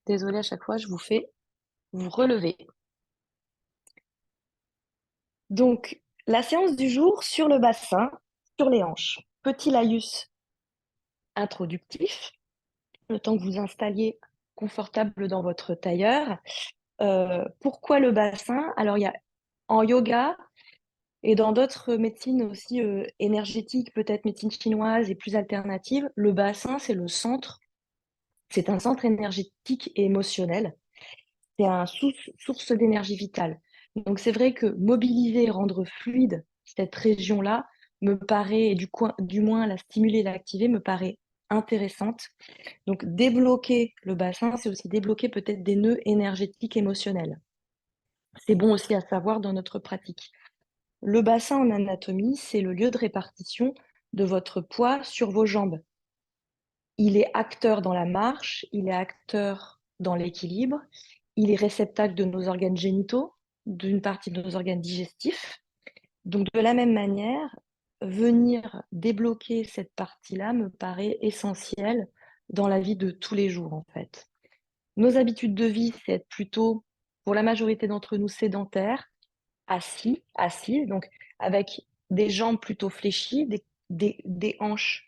Désolée, à chaque fois, je vous fais vous relever. Donc, la séance du jour sur le bassin, sur les hanches. Petit laïus introductif, le temps que vous installiez confortable dans votre tailleur. Pourquoi le bassin? Alors, il y a en yoga et dans d'autres médecines aussi énergétiques, peut-être médecine chinoise et plus alternative, le bassin, c'est le centre, c'est un centre énergétique et émotionnel. C'est un source d'énergie vitale. Donc c'est vrai que mobiliser, rendre fluide cette région-là me paraît, et du moins la stimuler, l'activer, me paraît intéressante. Donc débloquer le bassin, c'est aussi débloquer peut-être des nœuds énergétiques émotionnels. C'est bon aussi à savoir dans notre pratique. Le bassin en anatomie, c'est le lieu de répartition de votre poids sur vos jambes. Il est acteur dans la marche, il est acteur dans l'équilibre, il est réceptacle de nos organes génitaux, d'une partie de nos organes digestifs. Donc de la même manière, venir débloquer cette partie-là me paraît essentiel dans la vie de tous les jours en fait. Nos habitudes de vie, c'est être plutôt, pour la majorité d'entre nous, sédentaires, assis, donc avec des jambes plutôt fléchies, des hanches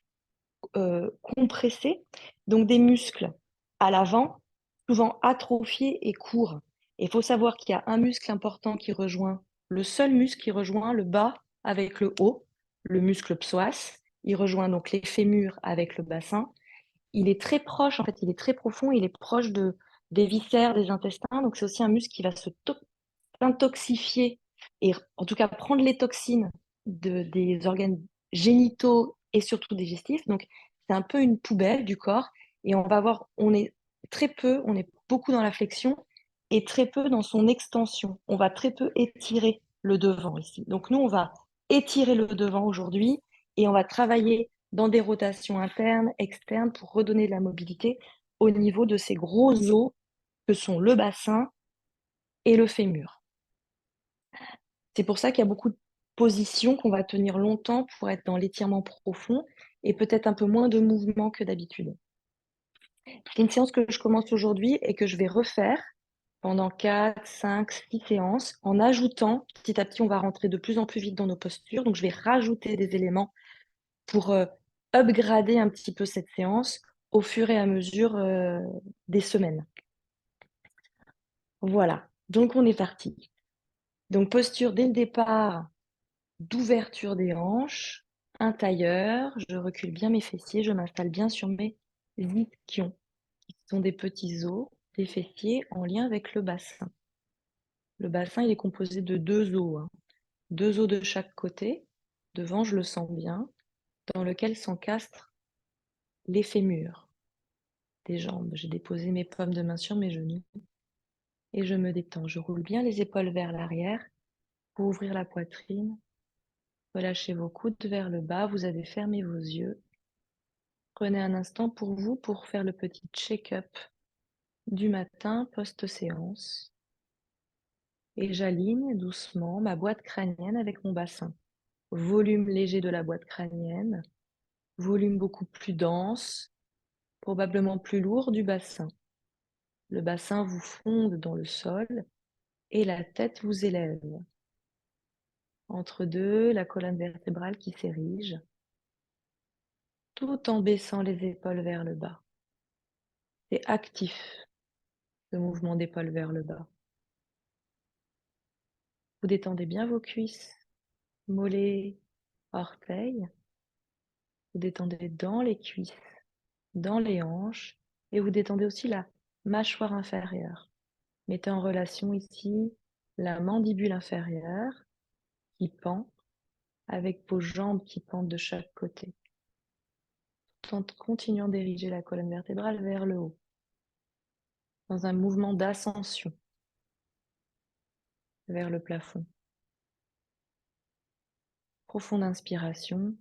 compressés, donc des muscles à l'avant, souvent atrophiés et courts. Il faut savoir qu'il y a un muscle important qui rejoint, le seul muscle qui rejoint le bas avec le haut, le muscle psoas. Il rejoint donc les fémurs avec le bassin. Il est très proche, en fait, il est très profond, il est proche des viscères, des intestins. Donc c'est aussi un muscle qui va s'intoxifier et en tout cas prendre les toxines des organes génitaux et surtout digestifs. Donc, c'est un peu une poubelle du corps et on va voir, on est beaucoup dans la flexion et très peu dans son extension. On va très peu étirer le devant ici. Donc, nous, on va étirer le devant aujourd'hui et on va travailler dans des rotations internes, externes pour redonner de la mobilité au niveau de ces gros os que sont le bassin et le fémur. C'est pour ça qu'il y a beaucoup de positions qu'on va tenir longtemps pour être dans l'étirement profond et peut-être un peu moins de mouvement que d'habitude. C'est une séance que je commence aujourd'hui et que je vais refaire pendant 4, 5, 6 séances en ajoutant, petit à petit, on va rentrer de plus en plus vite dans nos postures. Donc, je vais rajouter des éléments pour upgrader un petit peu cette séance au fur et à mesure des semaines. Voilà, donc on est parti. Donc, posture dès le départ d'ouverture des hanches, un tailleur, je recule bien mes fessiers, je m'installe bien sur mes ischions, qui sont des petits os des fessiers en lien avec le bassin. Le bassin, il est composé de deux os, hein. Deux os de chaque côté. Devant, je le sens bien, dans lequel s'encastrent les fémurs des jambes. J'ai déposé mes paumes de main sur mes genoux et je me détends. Je roule bien les épaules vers l'arrière pour ouvrir la poitrine. Relâchez vos coudes vers le bas, vous avez fermé vos yeux. Prenez un instant pour vous pour faire le petit check-up du matin post-séance. Et j'aligne doucement ma boîte crânienne avec mon bassin. Volume léger de la boîte crânienne, volume beaucoup plus dense, probablement plus lourd du bassin. Le bassin vous fonde dans le sol et la tête vous élève. Entre deux, la colonne vertébrale qui s'érige, tout en baissant les épaules vers le bas. C'est actif, ce mouvement d'épaule vers le bas. Vous détendez bien vos cuisses, mollets, orteils. Vous détendez dans les cuisses, dans les hanches, et vous détendez aussi la mâchoire inférieure. Mettez en relation ici la mandibule inférieure qui pend avec vos jambes qui pendent de chaque côté, tout en continuant d'ériger la colonne vertébrale vers le haut, dans un mouvement d'ascension vers le plafond. Profonde inspiration,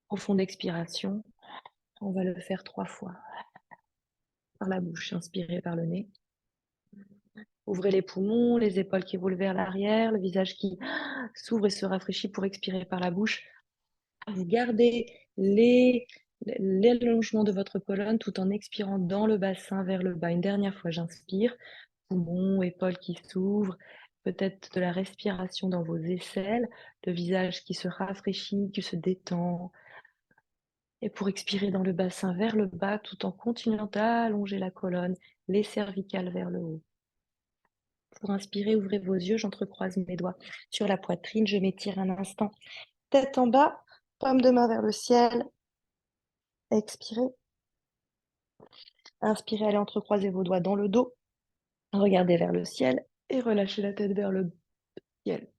profonde expiration. On va le faire 3 fois. Par la bouche, inspirez par le nez. Ouvrez les poumons, les épaules qui roulent vers l'arrière, le visage qui s'ouvre et se rafraîchit pour expirer par la bouche. Vous gardez les l'allongement de votre colonne tout en expirant dans le bassin vers le bas. Une dernière fois, j'inspire, poumons, épaules qui s'ouvrent, peut-être de la respiration dans vos aisselles, le visage qui se rafraîchit, qui se détend. Et pour expirer dans le bassin vers le bas, tout en continuant d'allonger la colonne, les cervicales vers le haut. Pour inspirer, ouvrez vos yeux, j'entrecroise mes doigts sur la poitrine, je m'étire un instant. Tête en bas, paume de main vers le ciel. Expirez. Inspirez, allez entrecroiser vos doigts dans le dos. Regardez vers le ciel et relâchez la tête vers le ciel.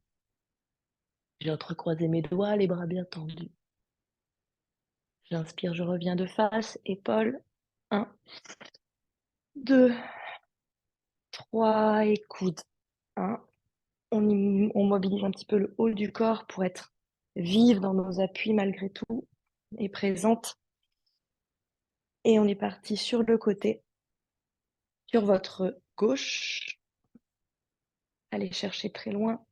J'ai entrecroisé mes doigts, les bras bien tendus. J'inspire, je reviens de face, épaules. 1, 2, 3 et coudes. 1. On mobilise un petit peu le haut du corps pour être vive dans nos appuis malgré tout et présente. Et on est parti sur le côté, sur votre gauche. Allez chercher très loin.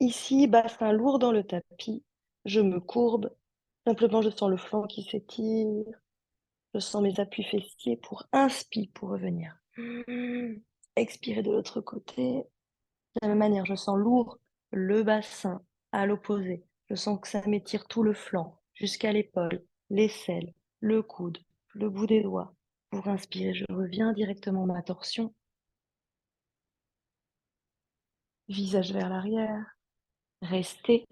Ici, bassin lourd dans le tapis. Je me courbe. Simplement, je sens le flanc qui s'étire. Je sens mes appuis fessiers pour inspire, pour revenir. Expirer de l'autre côté. De la même manière, je sens lourd le bassin à l'opposé. Je sens que ça m'étire tout le flanc jusqu'à l'épaule, l'aisselle, le coude, le bout des doigts. Pour inspirer, je reviens directement ma torsion. Visage vers l'arrière. Restez.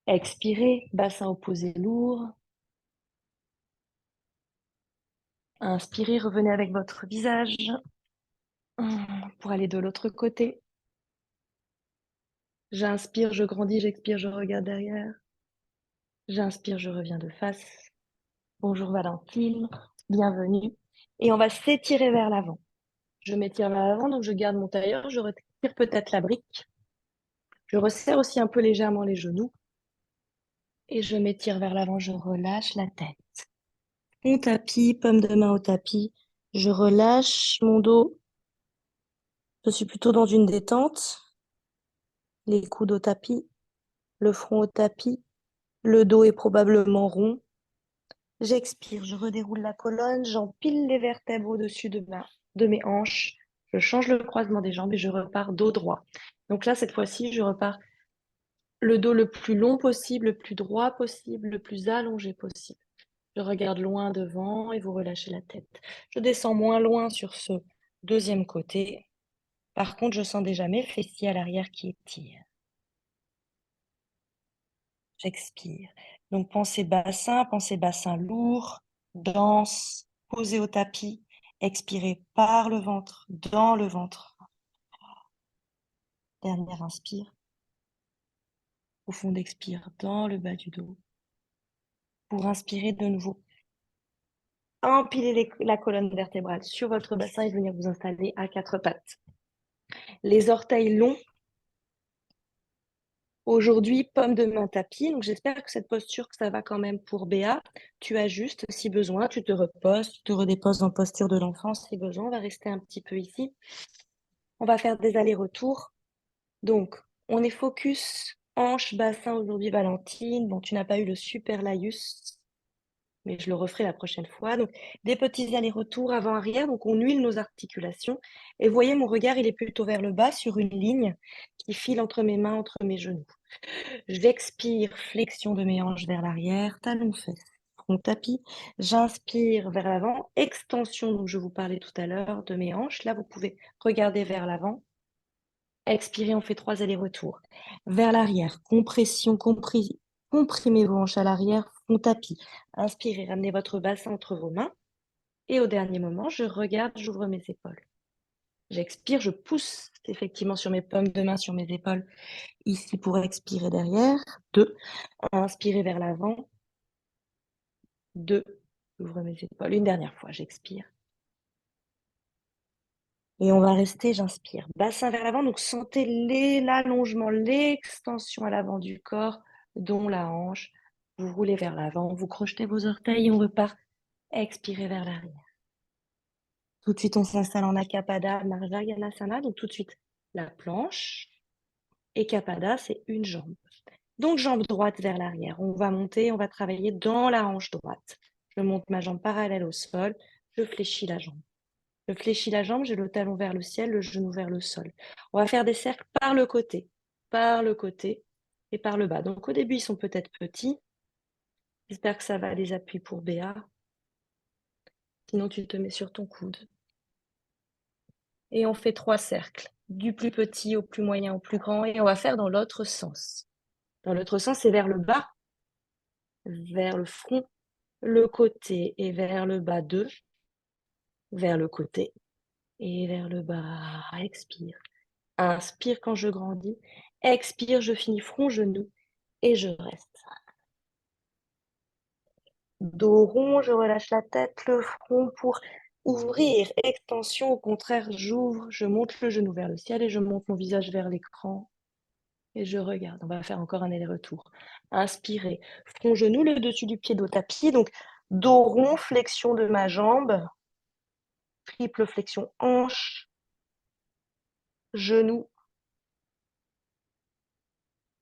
Expirez, bassin opposé lourd. Inspirez, revenez avec votre visage pour aller de l'autre côté. J'inspire, je grandis, j'expire, je regarde derrière. J'inspire, je reviens de face. Bonjour Valentine, bienvenue. Et on va s'étirer vers l'avant. Je m'étire vers l'avant, donc je garde mon tailleur, je retire peut-être la brique. Je resserre aussi un peu légèrement les genoux. Et je m'étire vers l'avant, je relâche la tête. Mon tapis, paume de main au tapis. Je relâche mon dos. Je suis plutôt dans une détente. Les coudes au tapis, le front au tapis. Le dos est probablement rond. J'expire, je redéroule la colonne, j'empile les vertèbres au-dessus de mes hanches. Je change le croisement des jambes et je repars dos droit. Donc là, cette fois-ci, je repars le dos le plus long possible, le plus droit possible, le plus allongé possible. Je regarde loin devant et vous relâchez la tête. Je descends moins loin sur ce deuxième côté. Par contre, je sens déjà mes fessiers à l'arrière qui étirent. J'expire. Donc pensez bassin lourd, dense, posé au tapis. Expirez par le ventre, dans le ventre. Dernière inspire. Profonde expire dans le bas du dos. Pour inspirer de nouveau. Empilez la colonne vertébrale sur votre bassin et venir vous installer à quatre pattes. Les orteils longs. Aujourd'hui, pomme de main tapis. Donc, j'espère que cette posture, que ça va quand même pour Béa. Tu ajustes si besoin, tu te reposes, tu te redéposes en posture de l'enfant si besoin. On va rester un petit peu ici. On va faire des allers-retours. Donc, on est focus hanche, bassin aujourd'hui, Valentine. Bon, tu n'as pas eu le super laïus, mais je le referai la prochaine fois. Donc, des petits allers-retours avant-arrière. Donc, on huile nos articulations. Et vous voyez, mon regard, il est plutôt vers le bas sur une ligne qui file entre mes mains, entre mes genoux. J'expire, flexion de mes hanches vers l'arrière, talons fesses, front tapis. J'inspire vers l'avant, extension dont je vous parlais tout à l'heure de mes hanches. Là, vous pouvez regarder vers l'avant. Expirez, on fait 3 allers-retours. Vers l'arrière, compression, comprimez vos hanches à l'arrière, front tapis. Inspirez, ramenez votre bassin entre vos mains. Et au dernier moment, je regarde, j'ouvre mes épaules. J'expire, je pousse effectivement sur mes paumes de main, sur mes épaules. Ici pour expirer derrière. 2. Inspirez vers l'avant. 2. J'ouvre mes épaules. Une dernière fois, j'expire. Et on va rester, j'inspire. Bassin vers l'avant, donc sentez l'allongement, l'extension à l'avant du corps, dont la hanche. Vous roulez vers l'avant, vous crochetez vos orteils et on repart. Expirez vers l'arrière. Tout de suite, on s'installe en Akapada, Marjayanasana. Donc tout de suite, la planche. Et Kapada, c'est une jambe. Donc, jambe droite vers l'arrière. On va monter, on va travailler dans la hanche droite. Je monte ma jambe parallèle au sol, je fléchis la jambe. Je fléchis la jambe, j'ai le talon vers le ciel, le genou vers le sol. On va faire des cercles par le côté et par le bas. Donc, au début, ils sont peut-être petits. J'espère que ça va, les appuis pour Béa. Sinon, tu te mets sur ton coude. Et on fait 3 cercles, du plus petit au plus moyen au plus grand, et on va faire dans l'autre sens. Dans l'autre sens, c'est vers le bas, vers le front, le côté et vers le bas 2, vers le côté et vers le bas. Expire. Inspire quand je grandis. Expire, je finis front, genou et je reste. Dos rond, je relâche la tête, le front pour ouvrir. Extension, au contraire, j'ouvre, je monte le genou vers le ciel et je monte mon visage vers l'écran. Et je regarde. On va faire encore un aller-retour. Inspirez. Front, genou, le dessus du pied, dos tapis. Donc, dos rond, flexion de ma jambe. Triple flexion, hanche, genou.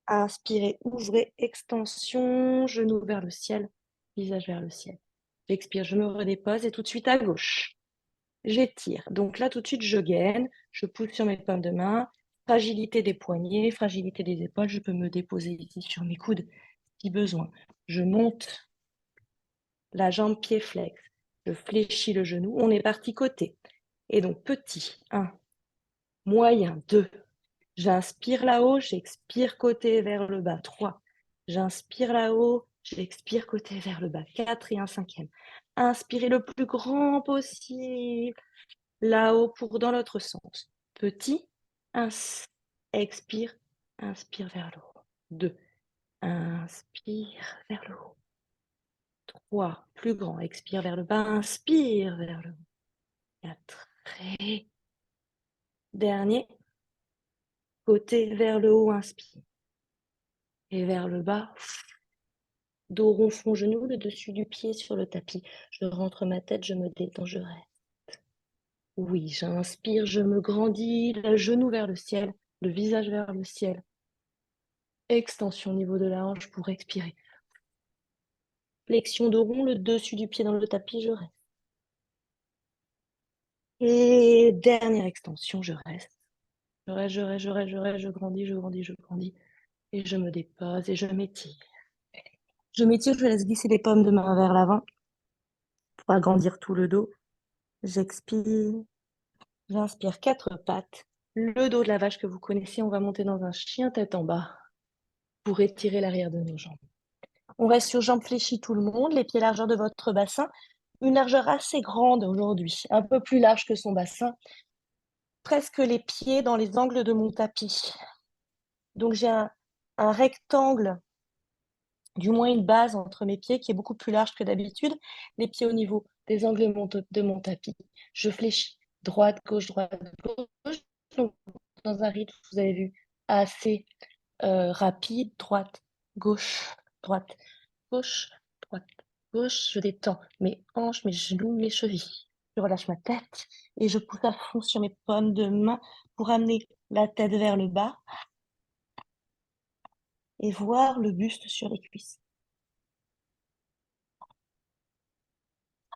Inspirez, ouvrez, extension, genou vers le ciel, visage vers le ciel. J'expire, je me redépose et tout de suite à gauche. J'étire. Donc là, tout de suite, je gaine. Je pousse sur mes paumes de main. Fragilité des poignets, fragilité des épaules. Je peux me déposer ici sur mes coudes si besoin. Je monte la jambe pied flex. Je fléchis le genou. On est parti côté. Et donc, petit, 1, moyen, 2. J'inspire là-haut, j'expire côté vers le bas, 3. J'inspire là-haut, j'expire côté vers le bas, 4 et un cinquième. Inspirez le plus grand possible là-haut pour dans l'autre sens. Petit, expire, inspire vers le haut. 2, inspire vers le haut. 3, plus grand, expire vers le bas, inspire vers le haut. 4, et dernier, côté vers le haut, inspire. Et vers le bas, dos rond, front, genou, le dessus du pied sur le tapis. Je rentre ma tête, je me détends, je reste. Oui, j'inspire, je me grandis, le genou vers le ciel, le visage vers le ciel. Extension au niveau de la hanche pour expirer. Flexion de rond, le dessus du pied dans le tapis, je reste. Et dernière extension, je reste. Je reste, je reste, je reste, je reste, je grandis, je grandis, je grandis. Et je me dépose et je m'étire. Je m'étire, je laisse glisser les paumes de main vers l'avant pour agrandir tout le dos. J'expire. J'inspire 4 pattes. Le dos de la vache que vous connaissez, on va monter dans un chien tête en bas pour étirer l'arrière de nos jambes. On reste sur jambes fléchies tout le monde, les pieds largeur de votre bassin. Une largeur assez grande aujourd'hui, un peu plus large que son bassin. Presque les pieds dans les angles de mon tapis. Donc j'ai un rectangle, du moins une base entre mes pieds qui est beaucoup plus large que d'habitude. Les pieds au niveau des angles de mon tapis. Je fléchis droite, gauche, gauche. Donc, dans un rythme, vous avez vu, assez rapide, droite, gauche, droite, gauche, droite, gauche. Je détends mes hanches, mes genoux, mes chevilles. Je relâche ma tête et je pousse à fond sur mes paumes de main pour amener la tête vers le bas et voir le buste sur les cuisses.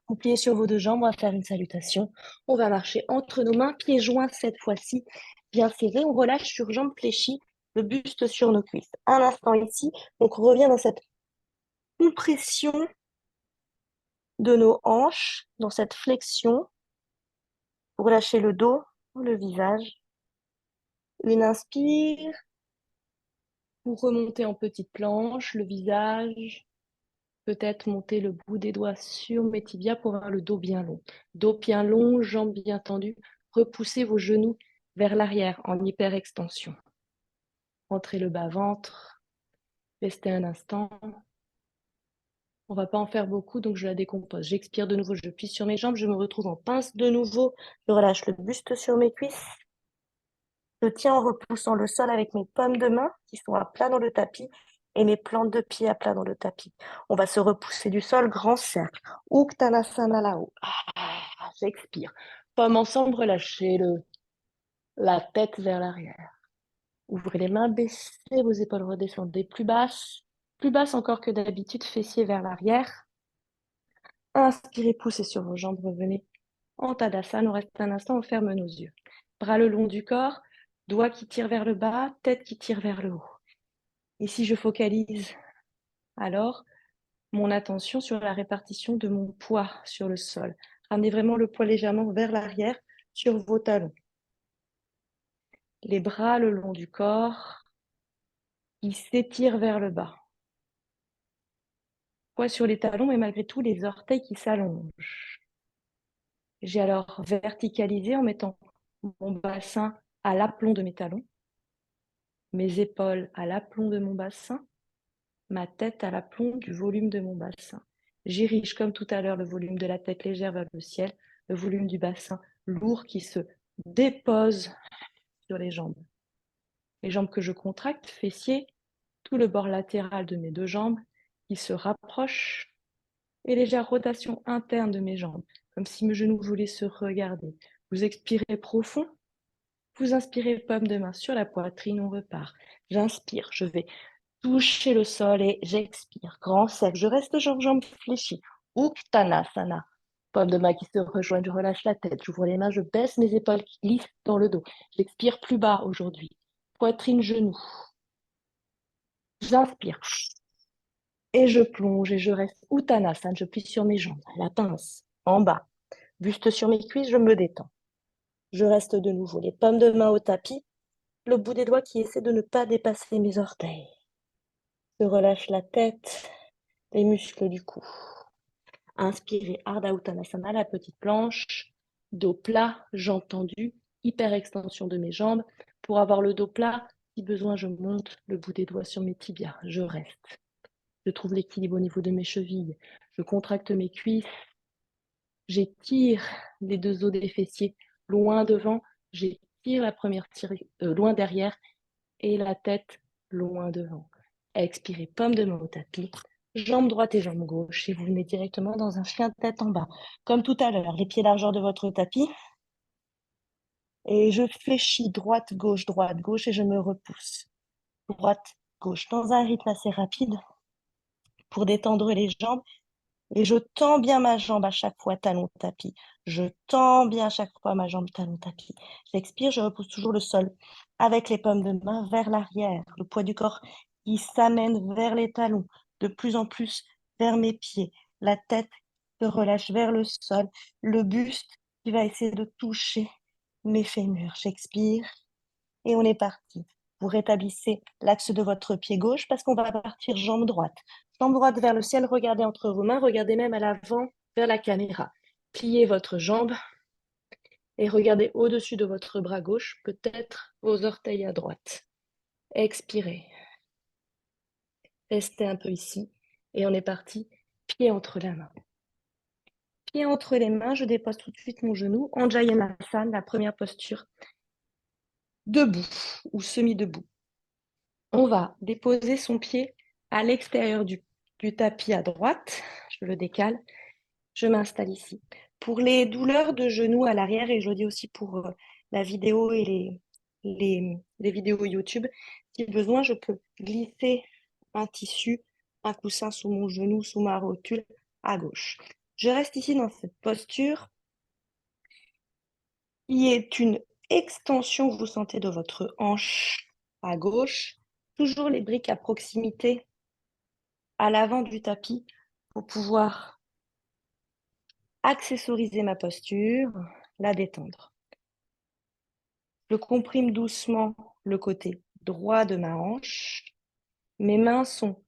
Vous pliez sur vos deux jambes, on va faire une salutation. On va marcher entre nos mains, pieds joints cette fois-ci, bien serrés. On relâche sur jambes fléchies, le buste sur nos cuisses. Un instant ici, donc on revient dans cette compression de nos hanches, dans cette flexion, pour lâcher le dos, le visage. Une inspire, pour remonter en petite planche, le visage. Peut-être monter le bout des doigts sur mes tibias pour avoir le dos bien long. Dos bien long, jambes bien tendues. Repoussez vos genoux vers l'arrière en hyperextension. Rentrez le bas-ventre. Restez un instant. On ne va pas en faire beaucoup, donc je la décompose. J'expire de nouveau, je plie sur mes jambes, je me retrouve en pince de nouveau. Je relâche le buste sur mes cuisses. Je tiens en repoussant le sol avec mes paumes de main qui sont à plat dans le tapis et mes plantes de pied à plat dans le tapis. On va se repousser du sol, grand cercle. Uttanasana là-haut. J'expire. Paumes ensemble, relâchez la tête vers l'arrière. Ouvrez les mains, baissez vos épaules, redescendez plus basse encore que d'habitude, fessiers vers l'arrière. Inspirez, poussez sur vos jambes, revenez en Tadasana. On reste un instant, on ferme nos yeux. Bras le long du corps, doigts qui tirent vers le bas, tête qui tire vers le haut. Ici, je focalise alors mon attention sur la répartition de mon poids sur le sol. Ramenez vraiment le poids légèrement vers l'arrière sur vos talons. Les bras le long du corps qui s'étirent vers le bas. Poids sur les talons, mais malgré tout, les orteils qui s'allongent. J'ai alors verticalisé en mettant mon bassin à l'aplomb de mes talons, mes épaules à l'aplomb de mon bassin, ma tête à l'aplomb du volume de mon bassin. J'érige comme tout à l'heure le volume de la tête légère vers le ciel, le volume du bassin lourd qui se dépose sur les jambes. Les jambes que je contracte, fessiers, tout le bord latéral de mes deux jambes qui se rapprochent et légère rotation interne de mes jambes, comme si mes genoux voulaient se regarder. Vous expirez profond, vous inspirez paume de main sur la poitrine, on repart. J'inspire, je vais toucher le sol et j'expire. Grand cercle, je reste jambes fléchies. Uttanasana. Paume de main qui se rejoignent, je relâche la tête, j'ouvre les mains, je baisse mes épaules qui glissent dans le dos. J'expire plus bas aujourd'hui. Poitrine, genoux. J'inspire. Et je plonge et je reste Uttanasana. Je plie sur mes jambes. La pince en bas. Buste sur mes cuisses, je me détends. Je reste de nouveau les paumes de main au tapis, le bout des doigts qui essaie de ne pas dépasser mes orteils. Je relâche la tête, les muscles du cou. Inspirez Ardha Uttanasana, la petite planche, dos plat, jambes tendues, hyper extension de mes jambes. Pour avoir le dos plat, si besoin, je monte le bout des doigts sur mes tibias. Je reste. Je trouve l'équilibre au niveau de mes chevilles. Je contracte mes cuisses. J'étire les deux os des fessiers loin devant. J'étire la première loin derrière et la tête loin devant. Expirez, paume de main au tapis. Jambe droite et jambe gauche. Et vous venez directement dans un chien de tête en bas. Comme tout à l'heure, les pieds largeur de votre tapis. Et je fléchis droite, gauche, et je me repousse. Droite, gauche, dans un rythme assez rapide pour détendre les jambes. Et je tends bien ma jambe à chaque fois, talon tapis. Je tends bien à chaque fois ma jambe, talon tapis. J'expire, je repousse toujours le sol avec les paumes de main vers l'arrière. Le poids du corps qui s'amène vers les talons, de plus en plus vers mes pieds. La tête se relâche vers le sol. Le buste qui va essayer de toucher mes fémurs. J'expire et on est parti. Vous rétablissez l'axe de votre pied gauche parce qu'on va partir jambe droite. Jambe droite vers le ciel, regardez entre vos mains, regardez même à l'avant vers la caméra. Pliez votre jambe et regardez au-dessus de votre bras gauche, peut-être vos orteils à droite. Expirez. Restez un peu ici et on est parti, pied entre la main. Pied entre les mains, je dépose tout de suite mon genou. Anjayanasana, la première posture. Debout ou semi-debout. On va déposer son pied à l'extérieur du tapis à droite. Je le décale. Je m'installe ici. Pour les douleurs de genoux à l'arrière, et je le dis aussi pour la vidéo et les vidéos YouTube, si besoin, je peux glisser un tissu, un coussin sous mon genou, sous ma rotule à gauche. Je reste ici dans cette posture qui est une extension que vous sentez de votre hanche à gauche. Toujours les briques à proximité à l'avant du tapis pour pouvoir accessoriser ma posture, la détendre. Je comprime doucement le côté droit de ma hanche. Mes mains sont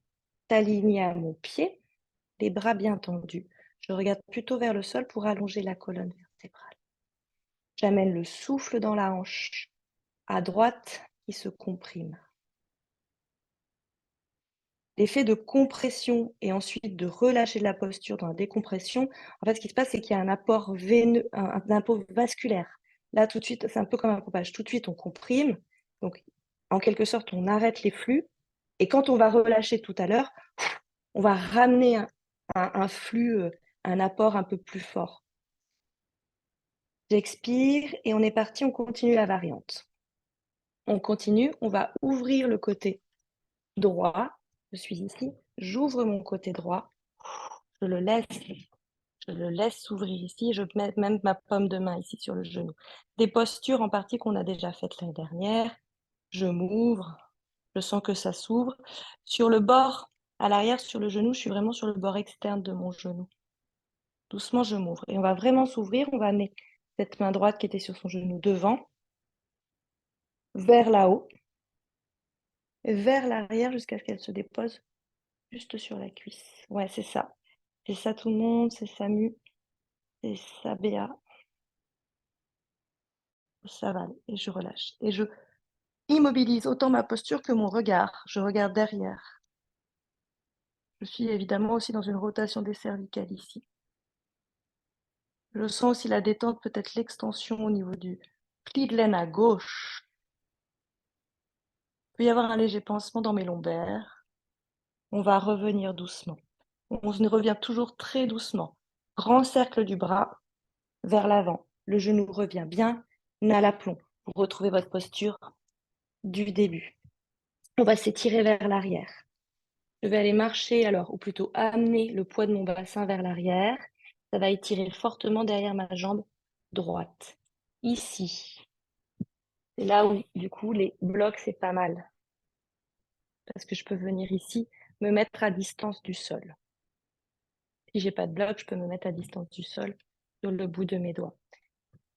alignées à mon pied, les bras bien tendus. Je regarde plutôt vers le sol pour allonger la colonne vertébrale. J'amène le souffle dans la hanche à droite qui se comprime. L'effet de compression et ensuite de relâcher la posture dans la décompression, en fait, ce qui se passe, c'est qu'il y a un apport veineux, un apport vasculaire. Là, tout de suite, c'est un peu comme un pompage. Tout de suite, on comprime. Donc, en quelque sorte, on arrête les flux. Et quand on va relâcher tout à l'heure, on va ramener un flux, un apport un peu plus fort. J'expire et on est parti, on continue la variante. On continue, on va ouvrir le côté droit. Je suis ici, j'ouvre mon côté droit, je le laisse s'ouvrir ici, je mets même ma paume de main ici sur le genou. Des postures en partie qu'on a déjà faites l'année dernière. Je m'ouvre, je sens que ça s'ouvre. Sur le bord, à l'arrière, sur le genou, je suis vraiment sur le bord externe de mon genou. Doucement, je m'ouvre. Et on va vraiment s'ouvrir, on va amener cette main droite qui était sur son genou devant, vers là-haut, vers l'arrière jusqu'à ce qu'elle se dépose juste sur la cuisse. Ouais, c'est ça. C'est ça tout le monde, c'est Samu, c'est ça Béa, ça va. Et je relâche. Et je immobilise autant ma posture que mon regard. Je regarde derrière. Je suis évidemment aussi dans une rotation des cervicales ici. Je sens aussi la détente, peut-être l'extension au niveau du pli de laine à gauche. Il peut y avoir un léger pincement dans mes lombaires. On va revenir doucement. On revient toujours très doucement. Grand cercle du bras vers l'avant. Le genou revient bien à l'aplomb. Vous retrouvez votre posture du début. On va s'étirer vers l'arrière. Je vais aller marcher alors, ou plutôt amener le poids de mon bassin vers l'arrière. Ça va étirer fortement derrière ma jambe droite. Ici. C'est là où, du coup, les blocs, c'est pas mal. Parce que je peux venir ici, me mettre à distance du sol. Si j'ai pas de bloc, je peux me mettre à distance du sol sur le bout de mes doigts.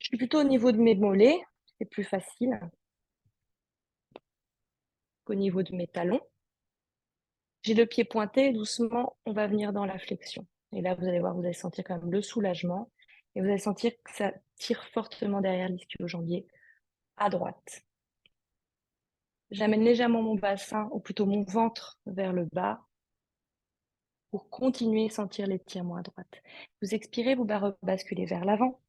Je suis plutôt au niveau de mes mollets, c'est plus facile qu'au niveau de mes talons. J'ai le pied pointé, doucement, on va venir dans la flexion. Et là, vous allez voir, vous allez sentir quand même le soulagement. Et vous allez sentir que ça tire fortement derrière l'ischio-jambier à droite. J'amène légèrement mon bassin, ou plutôt mon ventre, vers le bas pour continuer à sentir l'étirement à droite. Vous expirez, vous basculez vers l'avant.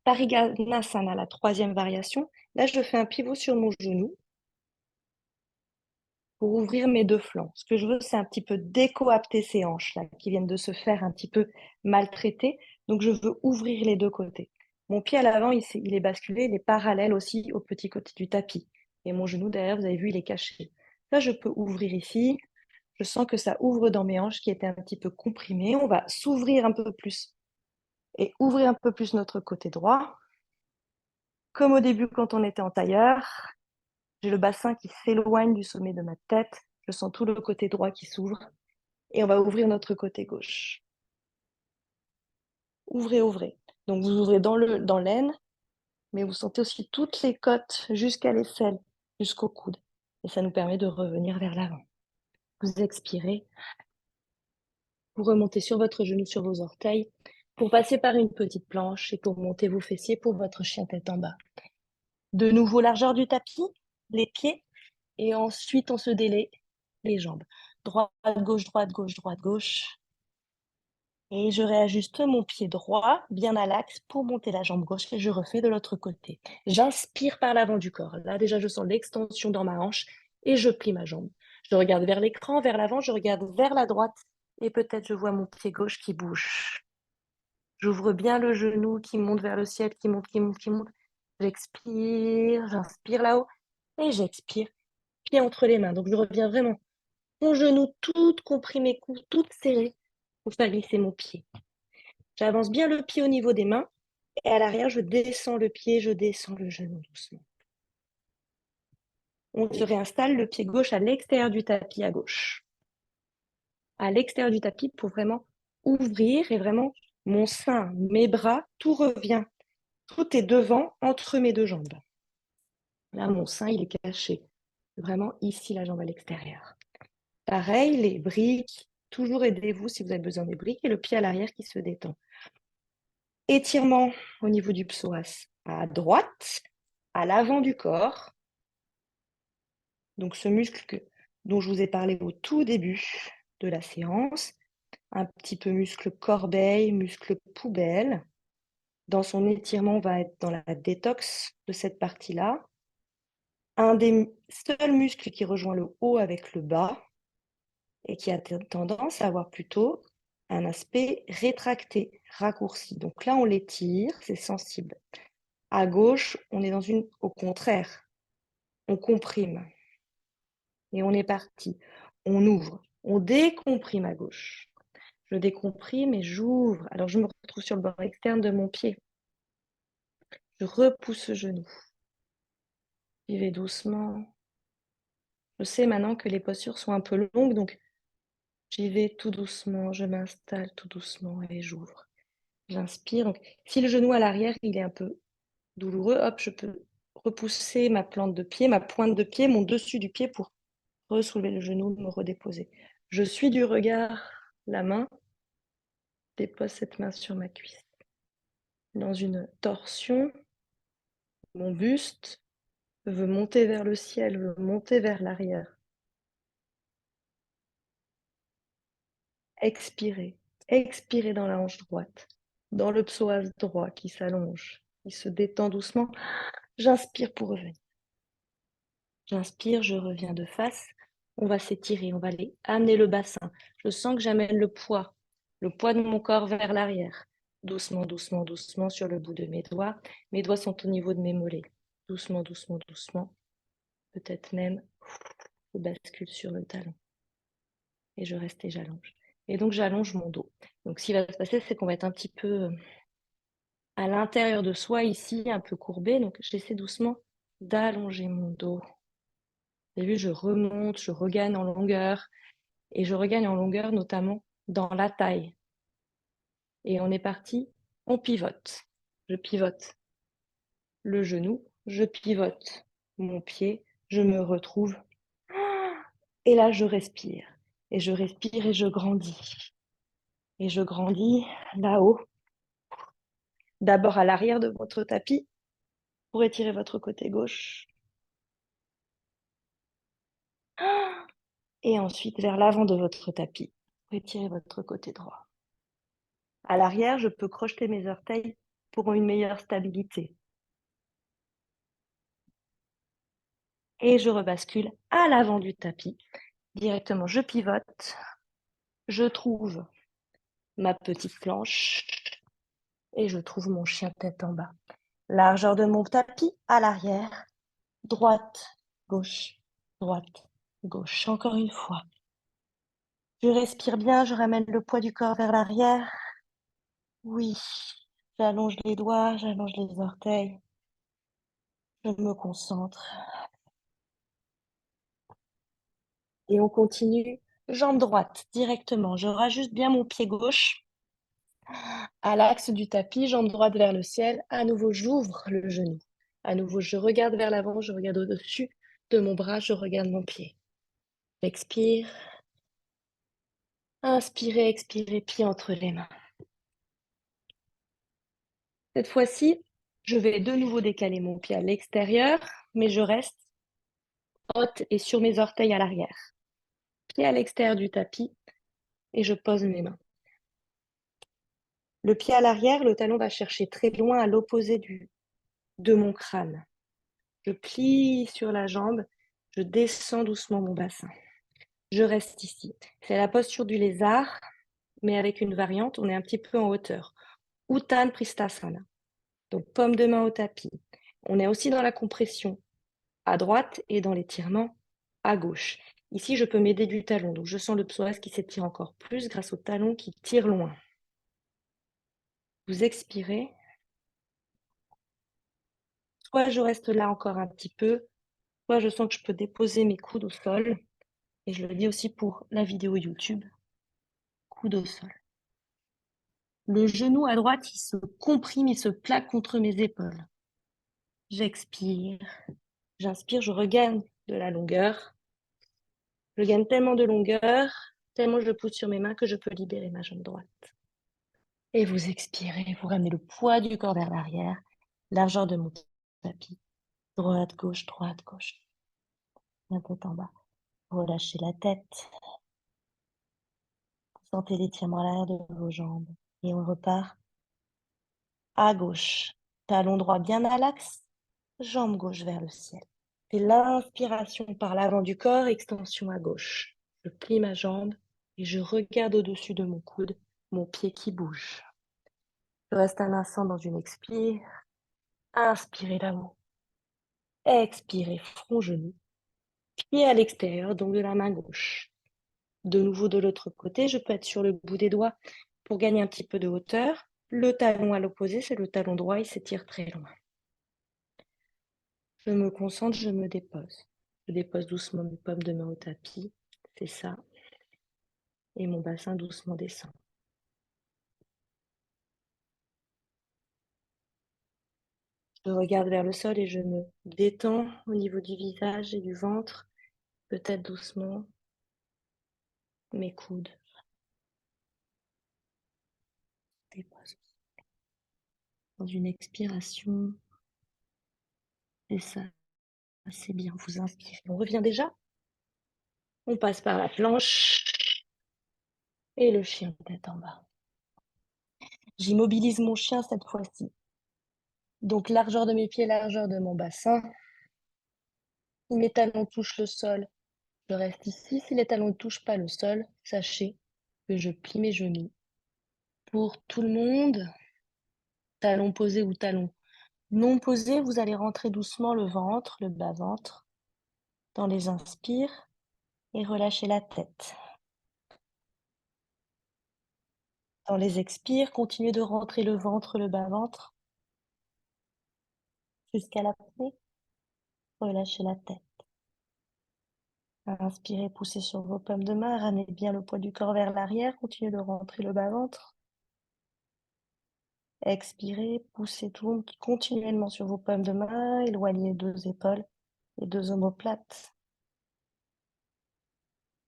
Pariganasana, la troisième variation. Là, je fais un pivot sur mon genou pour ouvrir mes deux flancs. Ce que je veux, c'est un petit peu décoapter ces hanches là, qui viennent de se faire un petit peu maltraiter. Donc, je veux ouvrir les deux côtés. Mon pied à l'avant, il est basculé, il est parallèle aussi au petit côté du tapis. Et mon genou derrière, vous avez vu, il est caché. Là, je peux ouvrir ici. Je sens que ça ouvre dans mes hanches qui étaient un petit peu comprimées. On va s'ouvrir un peu plus et ouvrir un peu plus notre côté droit. Comme au début quand on était en tailleur, j'ai le bassin qui s'éloigne du sommet de ma tête. Je sens tout le côté droit qui s'ouvre. Et on va ouvrir notre côté gauche. Ouvrez, ouvrez. Donc vous ouvrez dans l'aine, mais vous sentez aussi toutes les côtes jusqu'à l'aisselle, jusqu'au coude. Et ça nous permet de revenir vers l'avant. Vous expirez. Vous remontez sur votre genou, sur vos orteils, pour passer par une petite planche et pour monter vos fessiers pour votre chien tête en bas. De nouveau, largeur du tapis, les pieds, et ensuite on se délaie les jambes. Droite, gauche, droite, gauche, droite, gauche. Et je réajuste mon pied droit, bien à l'axe, pour monter la jambe gauche et je refais de l'autre côté. J'inspire par l'avant du corps. Là, déjà, je sens l'extension dans ma hanche et je plie ma jambe. Je regarde vers l'écran, vers l'avant, je regarde vers la droite et peut-être je vois mon pied gauche qui bouge. J'ouvre bien le genou qui monte vers le ciel, qui monte, qui monte, qui monte. J'expire, j'inspire là-haut et j'expire, pied entre les mains. Donc, je reviens vraiment, mon genou tout comprimé, tout serré pour faire glisser mon pied. J'avance bien le pied au niveau des mains et à l'arrière, je descends le pied, je descends le genou doucement. On se réinstalle le pied gauche à l'extérieur du tapis à gauche. À l'extérieur du tapis pour vraiment ouvrir et vraiment mon sein, mes bras, tout revient. Tout est devant, entre mes deux jambes. Là, mon sein, il est caché. Vraiment ici, la jambe à l'extérieur. Pareil, les briques, toujours aidez-vous si vous avez besoin des briques et le pied à l'arrière qui se détend. Étirement au niveau du psoas à droite, à l'avant du corps. Donc ce muscle dont je vous ai parlé au tout début de la séance, un petit peu muscle corbeille, muscle poubelle. Dans son étirement, on va être dans la détox de cette partie-là. Un des seuls muscles qui rejoint le haut avec le bas et qui a tendance à avoir plutôt un aspect rétracté, raccourci. Donc là, on l'étire, c'est sensible. À gauche, on est au contraire, On comprime. Et on est parti. On ouvre. On décomprime à gauche. Je décomprime et j'ouvre. Alors, je me retrouve sur le bord externe de mon pied. Je repousse le genou. J'y vais doucement. Je sais maintenant que les postures sont un peu longues, donc j'y vais tout doucement. Je m'installe tout doucement et j'ouvre. J'inspire. Donc, si le genou à l'arrière, il est un peu douloureux, hop, je peux repousser ma plante de pied, ma pointe de pied, mon dessus du pied pour ressoulever le genou, me redéposer. Je suis du regard la main, dépose cette main sur ma cuisse. Dans une torsion, mon buste veut monter vers le ciel, veut monter vers l'arrière. Expirez, expirez dans la hanche droite, dans le psoas droit qui s'allonge, qui se détend doucement. J'inspire pour revenir. J'inspire, je reviens de face. On va s'étirer, on va aller amener le bassin. Je sens que j'amène le poids de mon corps vers l'arrière. Doucement, doucement, doucement sur le bout de mes doigts. Mes doigts sont au niveau de mes mollets. Doucement, doucement, doucement. Peut-être même, je bascule sur le talon. Et je reste et j'allonge. Et donc, j'allonge mon dos. Donc, ce qui va se passer, c'est qu'on va être un petit peu à l'intérieur de soi, ici, un peu courbé. Donc, j'essaie doucement d'allonger mon dos. Vous avez vu, je remonte, je regagne en longueur. Et je regagne en longueur, notamment dans la taille. Et on est parti, on pivote. Je pivote le genou, je pivote mon pied, je me retrouve. Et là, je respire. Et je respire et je grandis. Et je grandis là-haut. D'abord à l'arrière de votre tapis pour étirer votre côté gauche. Et ensuite vers l'avant de votre tapis pour étirer votre côté droit. À l'arrière, je peux crocheter mes orteils pour une meilleure stabilité. Et je rebascule à l'avant du tapis. Directement, je pivote, je trouve ma petite planche et je trouve mon chien tête en bas. Largeur de mon tapis à l'arrière, droite, gauche, droite, gauche. Encore une fois. Je respire bien, je ramène le poids du corps vers l'arrière. Oui, j'allonge les doigts, j'allonge les orteils. Je me concentre. Et on continue, jambe droite directement. Je rajuste bien mon pied gauche à l'axe du tapis, jambe droite vers le ciel. À nouveau, j'ouvre le genou. À nouveau, je regarde vers l'avant, je regarde au-dessus de mon bras, je regarde mon pied. J'expire. Inspirez, expirez, pied entre les mains. Cette fois-ci, je vais de nouveau décaler mon pied à l'extérieur, mais je reste haute et sur mes orteils à l'arrière. Pied à l'extérieur du tapis et je pose mes mains. Le pied à l'arrière, le talon va chercher très loin à l'opposé de mon crâne. Je plie sur la jambe, je descends doucement mon bassin. Je reste ici. C'est la posture du lézard, mais avec une variante, on est un petit peu en hauteur. Uttan Pristasana. Donc, paume de main au tapis. On est aussi dans la compression à droite et dans l'étirement à gauche. Ici, je peux m'aider du talon. Donc, je sens le psoas qui s'étire encore plus grâce au talon qui tire loin. Vous expirez. Soit je reste là encore un petit peu, soit je sens que je peux déposer mes coudes au sol. Et je le dis aussi pour la vidéo YouTube, coude au sol. Le genou à droite, il se comprime, il se plaque contre mes épaules. J'expire, j'inspire, je regagne de la longueur. Je gagne tellement de longueur, tellement je pousse sur mes mains que je peux libérer ma jambe droite. Et vous expirez, vous ramenez le poids du corps vers l'arrière, largeur de mon tapis. Droite, gauche, la tête en bas. Relâchez la tête. Sentez l'étirement à l'arrière de vos jambes. Et on repart à gauche. Talon droit bien à l'axe, jambe gauche vers le ciel. C'est l'inspiration par l'avant du corps, extension à gauche. Je plie ma jambe et je regarde au-dessus de mon coude, mon pied qui bouge. Je reste un instant dans une expire. Inspirez là-haut. Expirez, front genou, pied à l'extérieur, donc de la main gauche. De nouveau de l'autre côté, je peux être sur le bout des doigts pour gagner un petit peu de hauteur. Le talon à l'opposé, c'est le talon droit, il s'étire très loin. Je me concentre, je me dépose. Je dépose doucement mes paumes de main au tapis, c'est ça. Et mon bassin doucement descend. Je regarde vers le sol et je me détends au niveau du visage et du ventre, peut-être doucement mes coudes. Dépose. Dans une expiration, et ça, c'est bien, vous inspirez. On revient déjà. On passe par la planche et le chien tête en bas. J'immobilise mon chien cette fois-ci. Donc largeur de mes pieds, largeur de mon bassin. Si mes talons touchent le sol, je reste ici. Si les talons ne touchent pas le sol, sachez que je plie mes genoux. Pour tout le monde, talons posés ou talons non posés, vous allez rentrer doucement le ventre, le bas-ventre, dans les inspires et relâchez la tête. Dans les expires, continuez de rentrer le ventre, le bas-ventre, jusqu'à l'apnée. Relâchez la tête. Inspirez, poussez sur vos paumes de main, ramenez bien le poids du corps vers l'arrière, continuez de rentrer le bas-ventre. Expirez, poussez tout continuellement sur vos paumes de main, éloignez les deux épaules, les deux omoplates.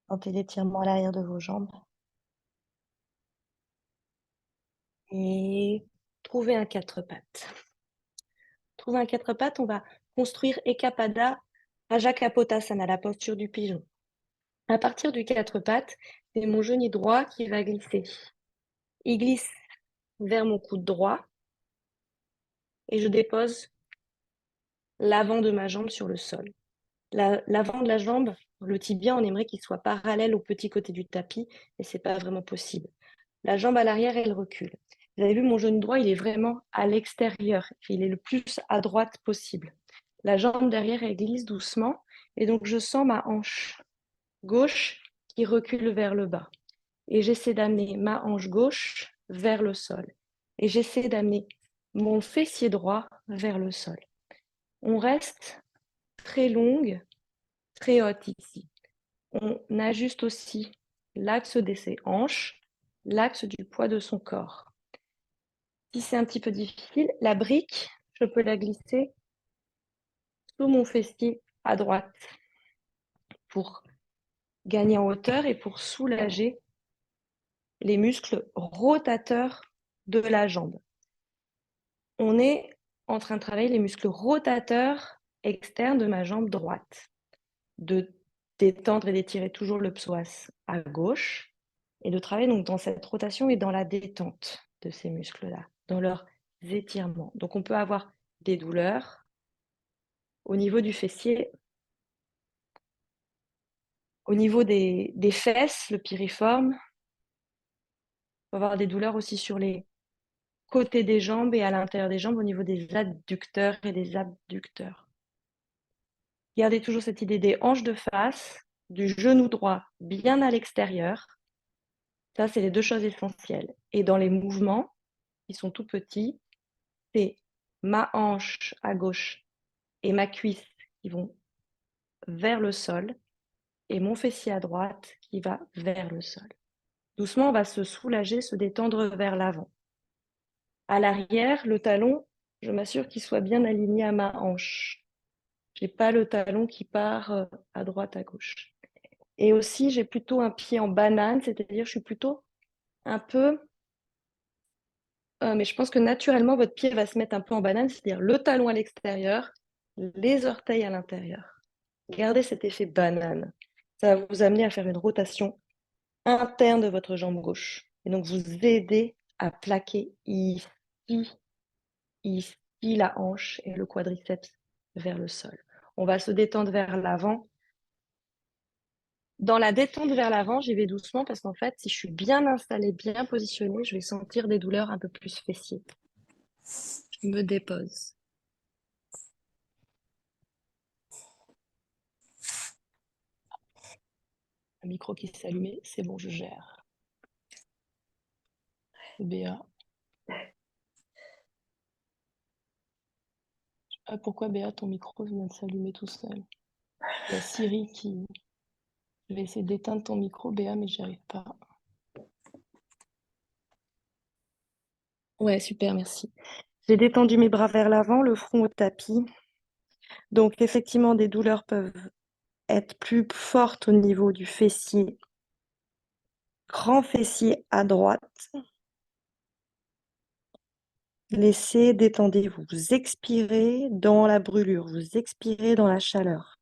Sentez l'étirement à l'arrière de vos jambes. Et trouvez un quatre pattes. Trouvez un quatre pattes, on va construire Ekapada Ajacapotasana, la posture du pigeon. À partir du quatre pattes, c'est mon genou droit qui va glisser. Il glisse vers mon coude droit et je dépose l'avant de ma jambe sur le sol. L'avant de la jambe, le tibia, on aimerait qu'il soit parallèle au petit côté du tapis, et c'est pas vraiment possible. La jambe à l'arrière, elle recule. Vous avez vu, mon genou droit, il est vraiment à l'extérieur. Il est le plus à droite possible. La jambe derrière, elle glisse doucement, et donc je sens ma hanche gauche qui recule vers le bas. Et j'essaie d'amener ma hanche gauche vers le sol. Et j'essaie d'amener mon fessier droit vers le sol. On reste très longue, très haute ici. On ajuste aussi l'axe de ses hanches, l'axe du poids de son corps. Si c'est un petit peu difficile, la brique, je peux la glisser sous mon fessier à droite pour gagner en hauteur et pour soulager les muscles rotateurs de la jambe. On est en train de travailler les muscles rotateurs externes de ma jambe droite, de détendre et d'étirer toujours le psoas à gauche et de travailler donc dans cette rotation et dans la détente de ces muscles-là, dans leurs étirements. Donc on peut avoir des douleurs au niveau du fessier, au niveau des fesses, le piriforme. On peut avoir des douleurs aussi sur les côtés des jambes et à l'intérieur des jambes au niveau des adducteurs et des abducteurs. Gardez toujours cette idée des hanches de face, du genou droit bien à l'extérieur. Ça, c'est les deux choses essentielles. Et dans les mouvements, qui sont tout petits, c'est ma hanche à gauche et ma cuisse qui vont vers le sol et mon fessier à droite qui va vers le sol. Doucement, on va se soulager, se détendre vers l'avant. À l'arrière, le talon, je m'assure qu'il soit bien aligné à ma hanche. Je n'ai pas le talon qui part à droite, à gauche. Et aussi, j'ai plutôt un pied en banane, c'est-à-dire je suis plutôt un peu... mais je pense que naturellement, votre pied va se mettre un peu en banane, c'est-à-dire le talon à l'extérieur, les orteils à l'intérieur. Gardez cet effet banane. Ça va vous amener à faire une rotation interne de votre jambe gauche. Et donc, vous aider à plaquer ici, ici la hanche et le quadriceps vers le sol. On va se détendre vers l'avant. Dans la détente vers l'avant, j'y vais doucement parce qu'en fait, si je suis bien installée, bien positionnée, je vais sentir des douleurs un peu plus fessiers. Je me dépose. Un micro qui s'est allumé, c'est bon, je gère. Béa. Ah, pourquoi Béa, ton micro vient de s'allumer tout seul? Il y a Siri qui... Je vais essayer d'éteindre ton micro, Béa, mais j'y arrive pas. Ouais, super, merci. J'ai détendu mes bras vers l'avant, le front au tapis. Donc, effectivement, des douleurs peuvent être plus fortes au niveau du fessier. Grand fessier à droite. Laissez, détendez-vous. Vous expirez dans la brûlure, vous expirez dans la chaleur.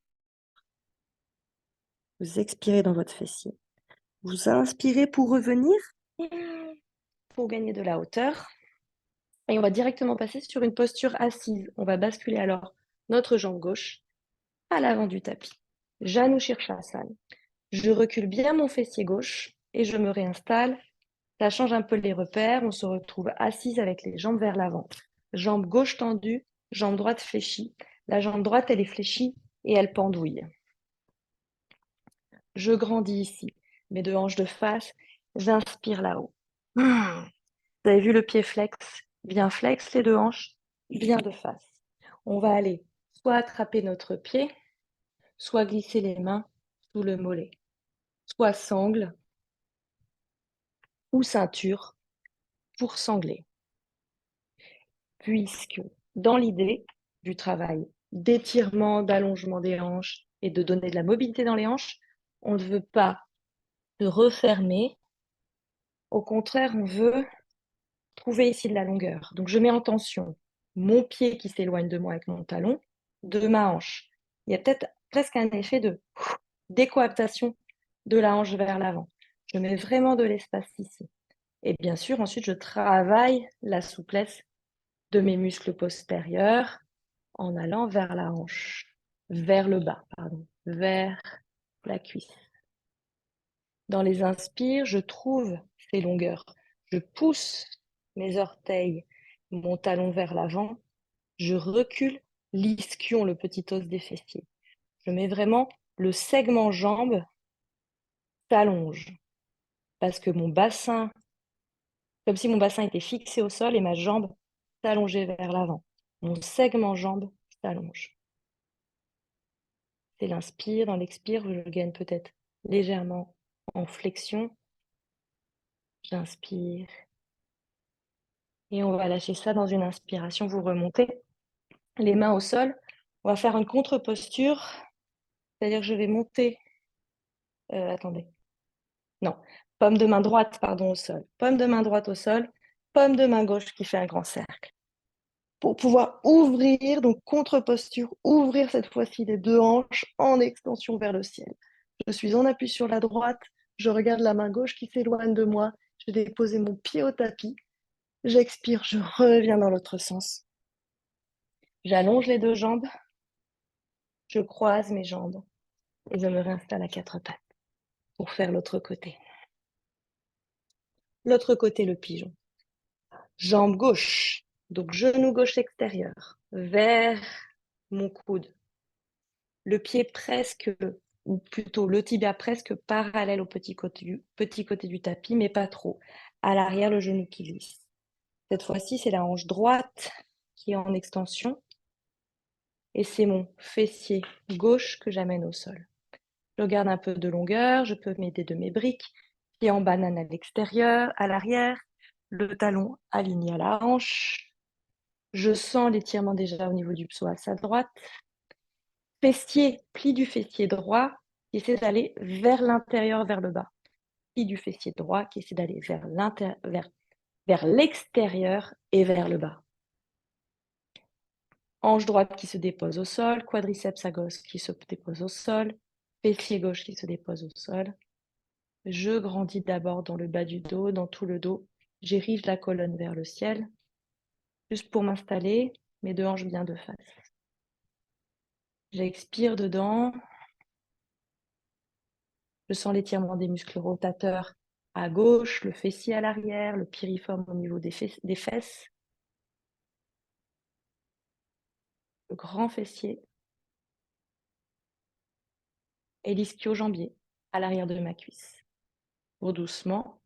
Vous expirez dans votre fessier. Vous inspirez pour revenir, pour gagner de la hauteur. Et on va directement passer sur une posture assise. On va basculer alors notre jambe gauche à l'avant du tapis. Janu Shirshasana. Je recule bien mon fessier gauche et je me réinstalle. Ça change un peu les repères. On se retrouve assise avec les jambes vers l'avant. Jambe gauche tendue, jambe droite fléchie. La jambe droite, elle est fléchie et elle pendouille. Je grandis ici. Mes deux hanches de face. J'inspire là-haut. Vous avez vu le pied flex? Bien flex les deux hanches, bien de face. On va aller soit attraper notre pied, soit glisser les mains sous le mollet, soit sangle ou ceinture pour sangler. Puisque dans l'idée du travail d'étirement, d'allongement des hanches et de donner de la mobilité dans les hanches, on ne veut pas se refermer. Au contraire, on veut trouver ici de la longueur. Donc je mets en tension mon pied qui s'éloigne de moi avec mon talon, de ma hanche. Il y a peut-être presque un effet de décoaptation de la hanche vers l'avant. Je mets vraiment de l'espace ici. Et bien sûr, ensuite, je travaille la souplesse de mes muscles postérieurs en allant vers la hanche, vers le bas, pardon, vers la cuisse. Dans les inspires, je trouve ces longueurs. Je pousse mes orteils, mon talon vers l'avant. Je recule l'ischion, le petit os des fessiers. Je mets vraiment le segment jambe s'allonge parce que mon bassin, comme si mon bassin était fixé au sol et ma jambe s'allongeait vers l'avant. Mon segment jambe s'allonge. C'est l'inspire. Dans l'expire, je gagne peut-être légèrement en flexion. J'inspire. Et on va lâcher ça dans une inspiration. Vous remontez les mains au sol. On va faire une contre-posture. C'est-à-dire que je vais monter. Attendez. Non. Paume de main droite, pardon, au sol. Paume de main droite au sol. Paume de main gauche qui fait un grand cercle. Pour pouvoir ouvrir, donc contre-posture, ouvrir cette fois-ci les deux hanches en extension vers le ciel. Je suis en appui sur la droite. Je regarde la main gauche qui s'éloigne de moi. Je vais déposer mon pied au tapis. J'expire, je reviens dans l'autre sens. J'allonge les deux jambes. Je croise mes jambes et je me réinstalle à quatre pattes pour faire l'autre côté. L'autre côté, le pigeon. Jambe gauche, donc genou gauche extérieur, vers mon coude. Le pied presque, ou plutôt le tibia presque parallèle au petit côté du tapis, mais pas trop. À l'arrière, le genou qui glisse. Cette fois-ci, c'est la hanche droite qui est en extension et c'est mon fessier gauche que j'amène au sol. Je garde un peu de longueur, je peux m'aider de mes briques, pied en banane à l'extérieur, à l'arrière, le talon aligné à la hanche. Je sens l'étirement déjà au niveau du psoas à droite. Fessier, pli du fessier droit qui essaie d'aller vers l'intérieur, vers le bas. Pli du fessier droit qui essaie d'aller vers l'extérieur et vers le bas. Hanche droite qui se dépose au sol, quadriceps à gauche qui se dépose au sol, fessier gauche qui se dépose au sol. Je grandis d'abord dans le bas du dos, dans tout le dos. J'érige la colonne vers le ciel, juste pour m'installer, mes deux hanches bien de face. J'expire dedans. Je sens l'étirement des muscles rotateurs à gauche, le fessier à l'arrière, le piriforme au niveau des fesses, le grand fessier et l'ischio-jambier à l'arrière de ma cuisse. Pour doucement,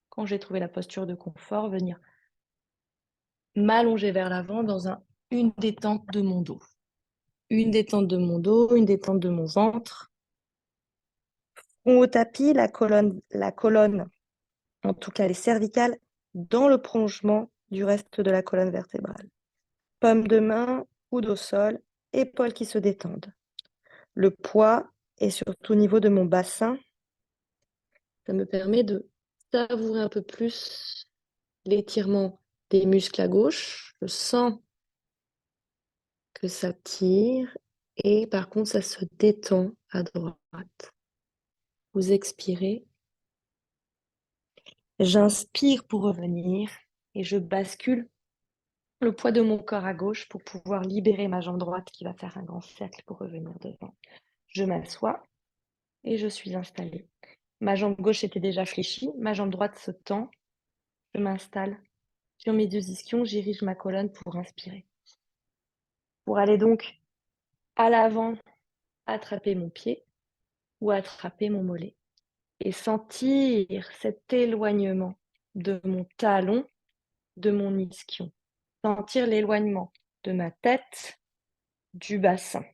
quand j'ai trouvé la posture de confort, venir m'allonger vers l'avant dans une détente de mon dos. Une détente de mon dos, une détente de mon ventre. Front au tapis, la colonne, en tout cas les cervicales, dans le prolongement du reste de la colonne vertébrale. Paume de main, coude au sol, épaules qui se détendent. Le poids est surtout au niveau de mon bassin. Ça me permet de savourer un peu plus l'étirement des muscles à gauche. Je sens que ça tire et par contre, ça se détend à droite. Vous expirez. J'inspire pour revenir et je bascule le poids de mon corps à gauche pour pouvoir libérer ma jambe droite qui va faire un grand cercle pour revenir devant. Je m'assois et je suis installée. Ma jambe gauche était déjà fléchie, ma jambe droite se tend. Je m'installe sur mes deux ischions, j'érige ma colonne pour inspirer. Pour aller donc à l'avant, attraper mon pied ou attraper mon mollet et sentir cet éloignement de mon talon, de mon ischion. Sentir l'éloignement de ma tête, du bassin.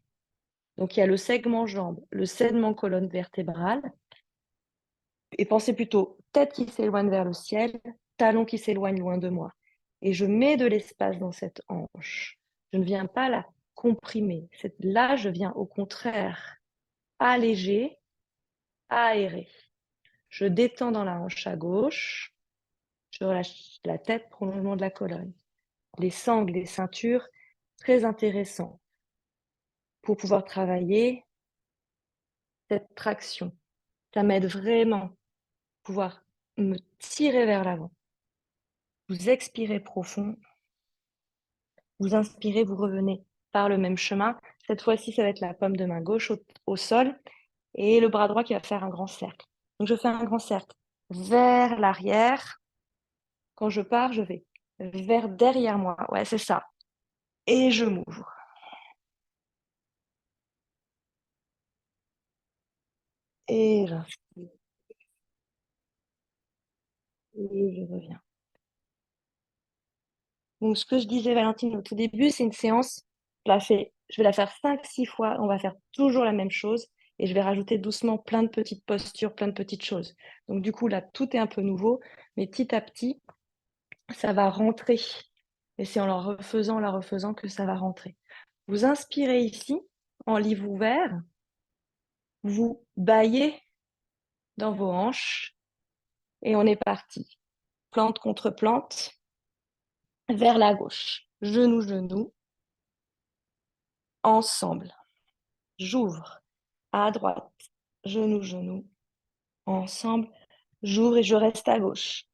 Donc il y a le segment jambe, le segment colonne vertébrale. Et pensez plutôt tête qui s'éloigne vers le ciel, talon qui s'éloigne loin de moi. Et je mets de l'espace dans cette hanche. Je ne viens pas la comprimer. Là, je viens au contraire alléger, aérer. Je détends dans la hanche à gauche. Je relâche la tête, prolongement de la colonne. Les sangles, les ceintures, très intéressant pour pouvoir travailler cette traction. Ça m'aide vraiment à pouvoir me tirer vers l'avant. Vous expirez profond. Vous inspirez, vous revenez par le même chemin. Cette fois-ci, ça va être la paume de main gauche au sol et le bras droit qui va faire un grand cercle. Donc, je fais un grand cercle vers l'arrière. Quand je pars, je vais vers derrière moi. Ouais, c'est ça. Et je m'ouvre. Et j'inspire. Et je reviens. Donc, ce que je disais, Valentine, au tout début, c'est une séance, je vais la faire 5-6 fois. On va faire toujours la même chose. Et je vais rajouter doucement plein de petites postures, plein de petites choses. Donc, du coup, là, tout est un peu nouveau. Mais petit à petit, ça va rentrer. Et c'est en la refaisant que ça va rentrer. Vous inspirez ici, en livre ouvert. Vous baillez dans vos hanches. Et on est parti. Plante contre plante. Vers la gauche. Genou, genou. Ensemble. J'ouvre. À droite. Genou, genou. Ensemble. J'ouvre et je reste à gauche.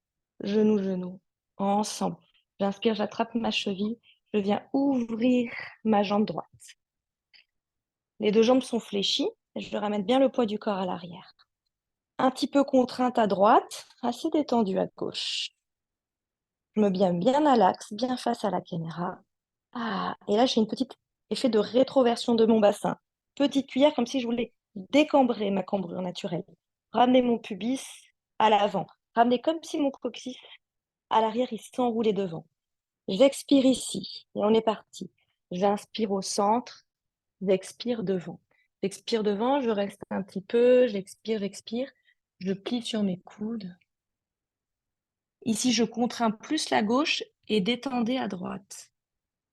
Genou, genou. Ensemble. J'inspire, j'attrape ma cheville. Je viens ouvrir ma jambe droite. Les deux jambes sont fléchies et je ramène bien le poids du corps à l'arrière. Un petit peu contrainte à droite, assez détendue à gauche. Je me mets bien à l'axe, bien face à la caméra. Ah, et là, j'ai une petite effet de rétroversion de mon bassin. Petite cuillère comme si je voulais décambrer ma cambrure naturelle. Ramener mon pubis à l'avant. Ramener comme si mon coccyx à l'arrière, il s'enroulait devant. J'expire ici et on est parti. J'inspire au centre, j'expire devant. J'expire devant, je reste un petit peu, j'expire, j'expire. Je plie sur mes coudes. Ici, je contrains plus la gauche et détendez à droite.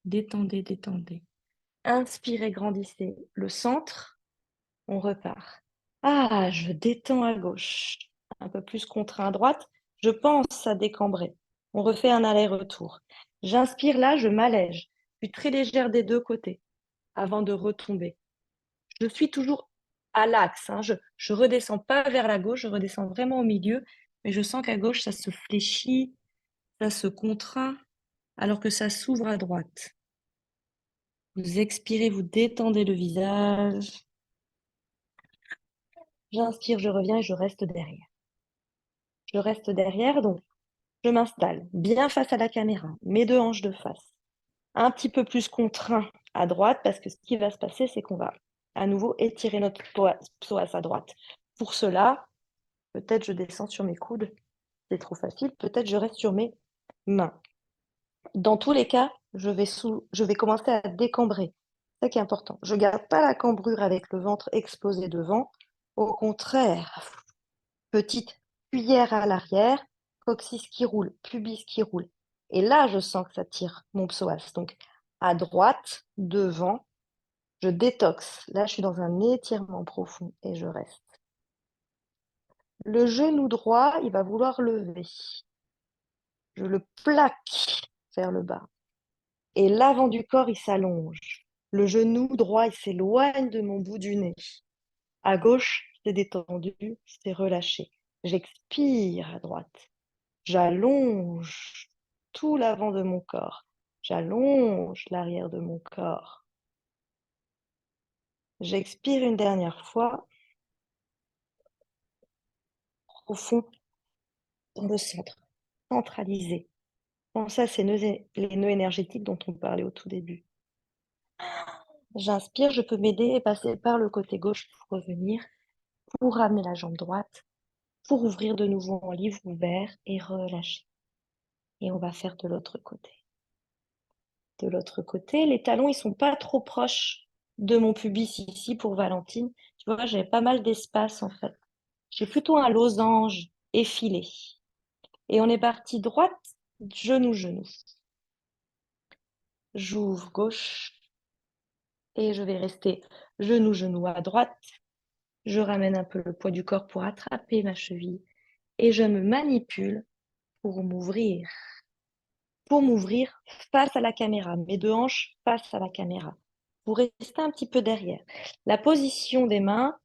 Détendez, détendez. Inspirez, grandissez. Le centre, on repart. Ah, je détends à gauche. Un peu plus contraint à droite. Je pense à décambrer. On refait un aller-retour. J'inspire là, je m'allège. Je suis très légère des deux côtés avant de retomber. Je suis toujours à l'axe. Je redescends pas vers la gauche, je redescends vraiment au milieu. Mais je sens qu'à gauche, ça se fléchit, ça se contraint, alors que ça s'ouvre à droite. Vous expirez, vous détendez le visage. J'inspire, je reviens et je reste derrière. Je reste derrière, donc je m'installe bien face à la caméra, mes deux hanches de face. Un petit peu plus contraint à droite, parce que ce qui va se passer, c'est qu'on va à nouveau étirer notre psoas à droite. Pour cela, peut-être je descends sur mes coudes, c'est trop facile, peut-être je reste sur mes mains. Dans tous les cas, je vais commencer à décambrer. C'est ça qui est important. Je garde pas la cambrure avec le ventre exposé devant. Au contraire, petite cuillère à l'arrière, coccyx qui roule, pubis qui roule. Et là, je sens que ça tire mon psoas. Donc, à droite, devant, je détoxe. Là, je suis dans un étirement profond et je reste. Le genou droit, il va vouloir lever. Je le plaque vers le bas. Et l'avant du corps, il s'allonge. Le genou droit, il s'éloigne de mon bout du nez. À gauche, c'est détendu, c'est relâché. J'expire à droite. J'allonge tout l'avant de mon corps. J'allonge l'arrière de mon corps. J'expire une dernière fois, profond, dans le centre, centralisé. Pense à les nœuds énergétiques dont on parlait au tout début. J'inspire, je peux m'aider et passer par le côté gauche pour revenir, pour ramener la jambe droite, pour ouvrir de nouveau en livre ouvert et relâcher. Et on va faire de l'autre côté. De l'autre côté, les talons, ils sont pas trop proches de mon pubis ici pour Valentine. Tu vois, j'ai pas mal d'espace en fait. J'ai plutôt un losange effilé. Et on est parti droite, genou, genou. J'ouvre gauche et je vais rester genou, genou à droite. Je ramène un peu le poids du corps pour attraper ma cheville et je me manipule pour m'ouvrir. Pour m'ouvrir face à la caméra, mes deux hanches face à la caméra. Vous restez un petit peu derrière. La position des mains,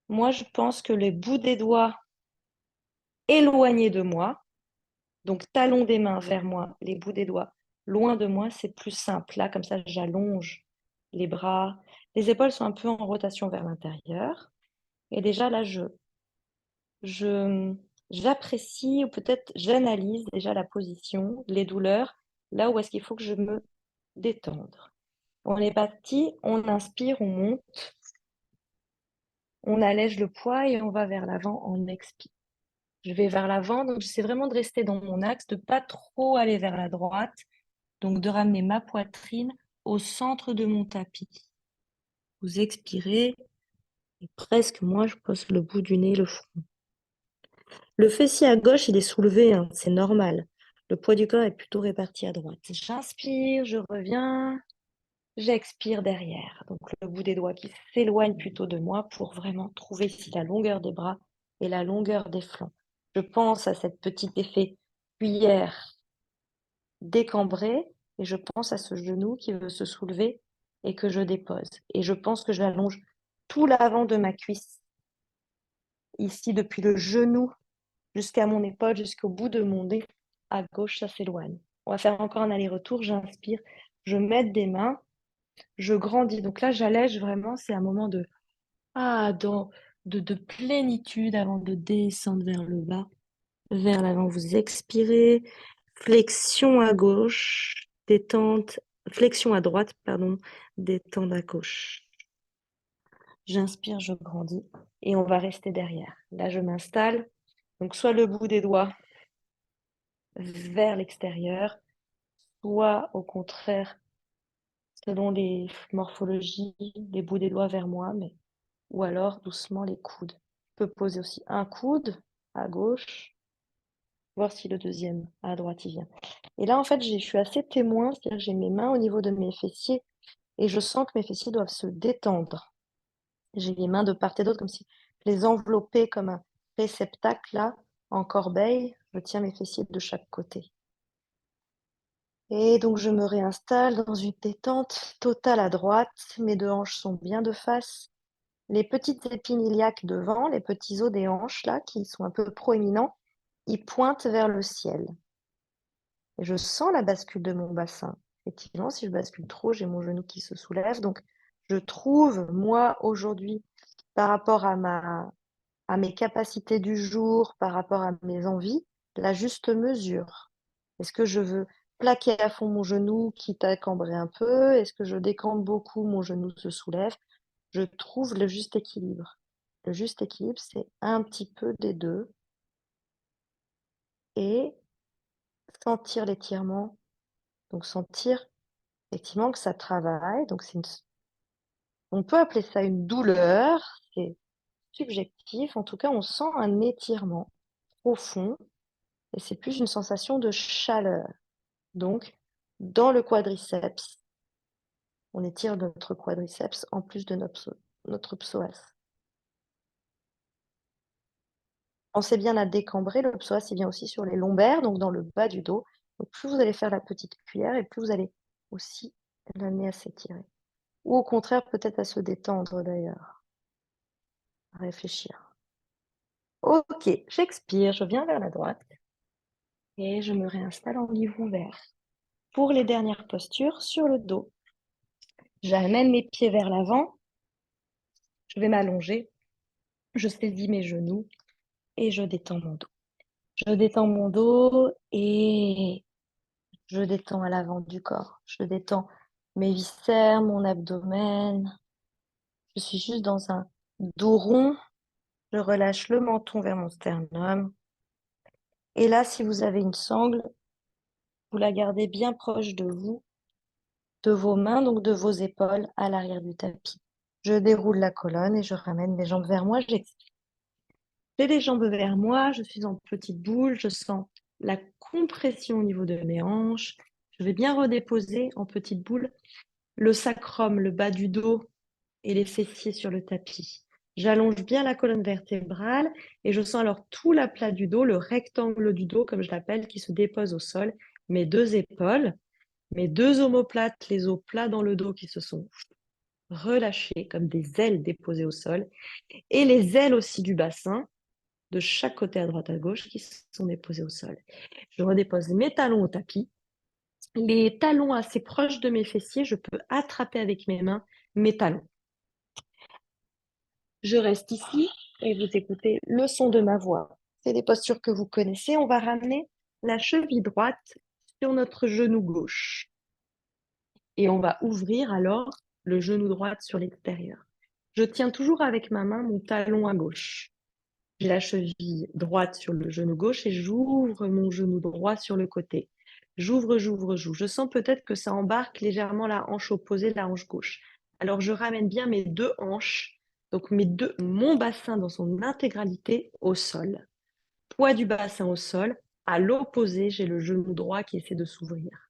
moi je pense que les bouts des doigts éloignés de moi, donc talons des mains vers moi, les bouts des doigts loin de moi, c'est plus simple. Là, comme ça, j'allonge les bras. Les épaules sont un peu en rotation vers l'intérieur. Et déjà, là, je, j'apprécie ou peut-être j'analyse déjà la position, les douleurs, là où est-ce qu'il faut que je me détendre. On est parti, on inspire, on monte, on allège le poids et on va vers l'avant en expire. Je vais vers l'avant, donc j'essaie vraiment de rester dans mon axe, de pas trop aller vers la droite, donc de ramener ma poitrine au centre de mon tapis. Vous expirez et presque moi je pose le bout du nez, le front. Le fessier à gauche, il est soulevé, hein, c'est normal. Le poids du corps est plutôt réparti à droite. J'inspire, je reviens. J'expire derrière, donc le bout des doigts qui s'éloigne plutôt de moi pour vraiment trouver ici la longueur des bras et la longueur des flancs. Je pense à cette petite effet cuillère décambrée et je pense à ce genou qui veut se soulever et que je dépose. Et je pense que j'allonge tout l'avant de ma cuisse, ici depuis le genou jusqu'à mon épaule, jusqu'au bout de mon nez. À gauche, ça s'éloigne. On va faire encore un aller-retour. J'inspire, je m'aide des mains. Je grandis. Donc là, j'allège vraiment. C'est un moment de plénitude avant de descendre vers le bas, vers l'avant. Vous expirez. Flexion à gauche, détente. Flexion à droite, pardon. Détente à gauche. J'inspire, je grandis. Et on va rester derrière. Là, je m'installe. Donc, soit le bout des doigts vers l'extérieur, soit au contraire, selon les morphologies, les bouts des doigts vers moi, mais ou alors doucement les coudes. Je peux poser aussi un coude à gauche, voir si le deuxième à droite y vient. Et là, en fait, je suis assez témoin, c'est-à-dire que j'ai mes mains au niveau de mes fessiers et je sens que mes fessiers doivent se détendre. J'ai les mains de part et d'autre, comme si je les enveloppais comme un réceptacle là, en corbeille. Je tiens mes fessiers de chaque côté. Et donc, je me réinstalle dans une détente totale à droite. Mes deux hanches sont bien de face. Les petites épines iliaques devant, les petits os des hanches là, qui sont un peu proéminents, ils pointent vers le ciel. Et je sens la bascule de mon bassin. Effectivement, si je bascule trop, j'ai mon genou qui se soulève. Donc, je trouve, moi, aujourd'hui, par rapport à mes capacités du jour, par rapport à mes envies, la juste mesure. Est-ce que je veux plaquer à fond mon genou, quitte à cambrer un peu? Est-ce que je décambre beaucoup, mon genou se soulève? Je trouve le juste équilibre. Le juste équilibre, c'est un petit peu des deux et sentir l'étirement. Donc sentir effectivement que ça travaille. Donc on peut appeler ça une douleur, c'est subjectif. En tout cas, on sent un étirement profond et c'est plus une sensation de chaleur. Donc, dans le quadriceps, on étire notre quadriceps en plus de notre psoas. Pensez bien à décambrer, le psoas, il vient aussi sur les lombaires, donc dans le bas du dos. Donc plus vous allez faire la petite cuillère et plus vous allez aussi l'amener à s'étirer. Ou au contraire, peut-être à se détendre d'ailleurs, à réfléchir. Ok, j'expire, je viens vers la droite et je me réinstalle en livre ouvert. Pour les dernières postures, sur le dos, j'amène mes pieds vers l'avant, je vais m'allonger, je saisis mes genoux et je détends mon dos. Je détends mon dos et je détends à l'avant du corps. Je détends mes viscères, mon abdomen. Je suis juste dans un dos rond. Je relâche le menton vers mon sternum. Et là, si vous avez une sangle, vous la gardez bien proche de vous, de vos mains, donc de vos épaules à l'arrière du tapis. Je déroule la colonne et je ramène mes jambes vers moi. J'ai les jambes vers moi, je suis en petite boule, je sens la compression au niveau de mes hanches. Je vais bien redéposer en petite boule le sacrum, le bas du dos et les fessiers sur le tapis. J'allonge bien la colonne vertébrale et je sens alors tout l'aplat du dos, le rectangle du dos, comme je l'appelle, qui se dépose au sol. Mes deux épaules, mes deux omoplates, les os plats dans le dos qui se sont relâchés comme des ailes déposées au sol. Et les ailes aussi du bassin, de chaque côté à droite à gauche, qui sont déposées au sol. Je redépose mes talons au tapis. Les talons assez proches de mes fessiers, je peux attraper avec mes mains mes talons. Je reste ici et vous écoutez le son de ma voix. C'est des postures que vous connaissez. On va ramener la cheville droite sur notre genou gauche. Et on va ouvrir alors le genou droit sur l'extérieur. Je tiens toujours avec ma main mon talon à gauche. J'ai la cheville droite sur le genou gauche et j'ouvre mon genou droit sur le côté. J'ouvre, j'ouvre, j'ouvre. Je sens peut-être que ça embarque légèrement la hanche opposée, la hanche gauche. Alors je ramène bien mes deux hanches, donc mon bassin dans son intégralité au sol. Poids du bassin au sol. À l'opposé, j'ai le genou droit qui essaie de s'ouvrir.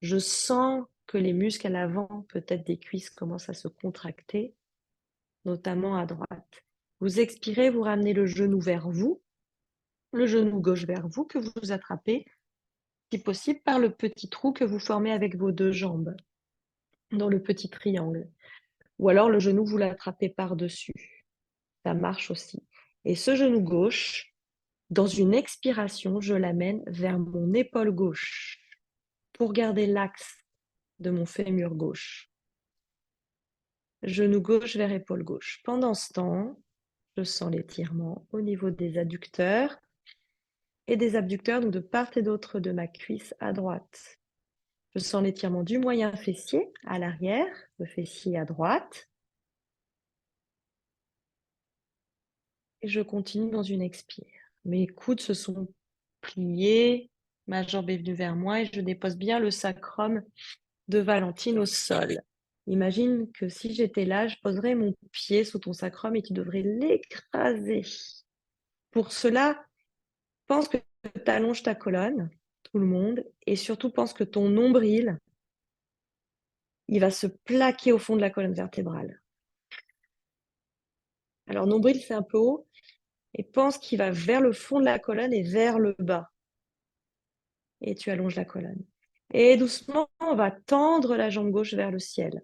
Je sens que les muscles à l'avant, peut-être des cuisses, commencent à se contracter, notamment à droite. Vous expirez, vous ramenez le genou vers vous, le genou gauche vers vous, que vous attrapez, si possible, par le petit trou que vous formez avec vos deux jambes, dans le petit triangle. Ou alors le genou, vous l'attrapez par-dessus. Ça marche aussi. Et ce genou gauche, dans une expiration, je l'amène vers mon épaule gauche pour garder l'axe de mon fémur gauche. Genou gauche vers épaule gauche. Pendant ce temps, je sens l'étirement au niveau des adducteurs et des abducteurs, donc de part et d'autre de ma cuisse à droite. Je sens l'étirement du moyen fessier à l'arrière, le fessier à droite. Et je continue dans une expire. Mes coudes se sont pliés, ma jambe est venue vers moi et je dépose bien le sacrum de Valentine au sol. Imagine que si j'étais là, je poserais mon pied sous ton sacrum et tu devrais l'écraser. Pour cela, pense que tu allonges ta colonne, tout le monde, et surtout pense que ton nombril, il va se plaquer au fond de la colonne vertébrale. Alors, nombril, c'est un peu haut, et pense qu'il va vers le fond de la colonne et vers le bas. Et tu allonges la colonne. Et doucement, on va tendre la jambe gauche vers le ciel.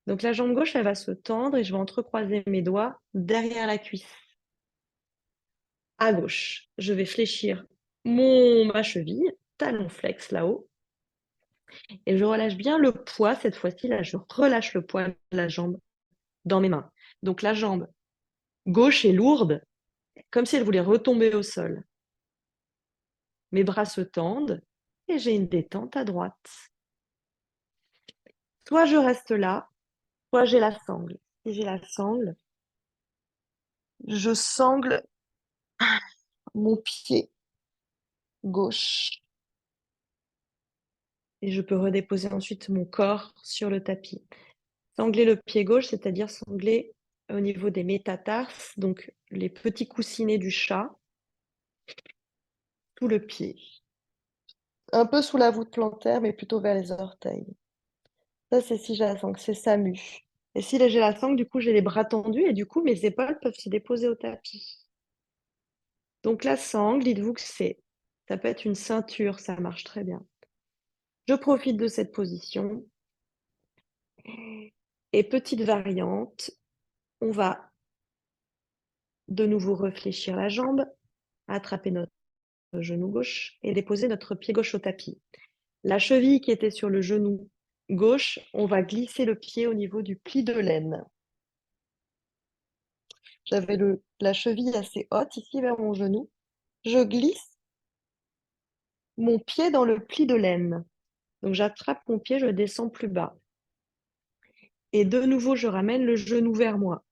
Donc, la jambe gauche, elle va se tendre et je vais entrecroiser mes doigts derrière la cuisse. À gauche, je vais fléchir ma cheville, talon flex là-haut. Et je relâche bien le poids. Cette fois-ci, là, je relâche le poids de la jambe dans mes mains. Donc, la jambe gauche est lourde, comme si elle voulait retomber au sol. Mes bras se tendent et j'ai une détente à droite. Soit je reste là, soit j'ai la sangle. Si j'ai la sangle, Je sangle mon pied gauche et je peux redéposer ensuite mon corps sur le tapis. Sangler le pied gauche, c'est-à-dire sangler au niveau des métatarses, donc les petits coussinets du chat, sous le pied. Un peu sous la voûte plantaire, mais plutôt vers les orteils. Ça, c'est si j'ai la sangle, c'est SAMU. Et si j'ai la sangle, du coup, j'ai les bras tendus et du coup, mes épaules peuvent se déposer au tapis. Donc la sangle, dites-vous que ça peut être une ceinture, ça marche très bien. Je profite de cette position. Et petite variante, on va de nouveau réfléchir la jambe, attraper notre genou gauche et déposer notre pied gauche au tapis. La cheville qui était sur le genou gauche, on va glisser le pied au niveau du pli de laine. J'avais la cheville assez haute ici vers mon genou. Je glisse mon pied dans le pli de laine. Donc j'attrape mon pied, je descends plus bas. Et de nouveau, je ramène le genou vers moi.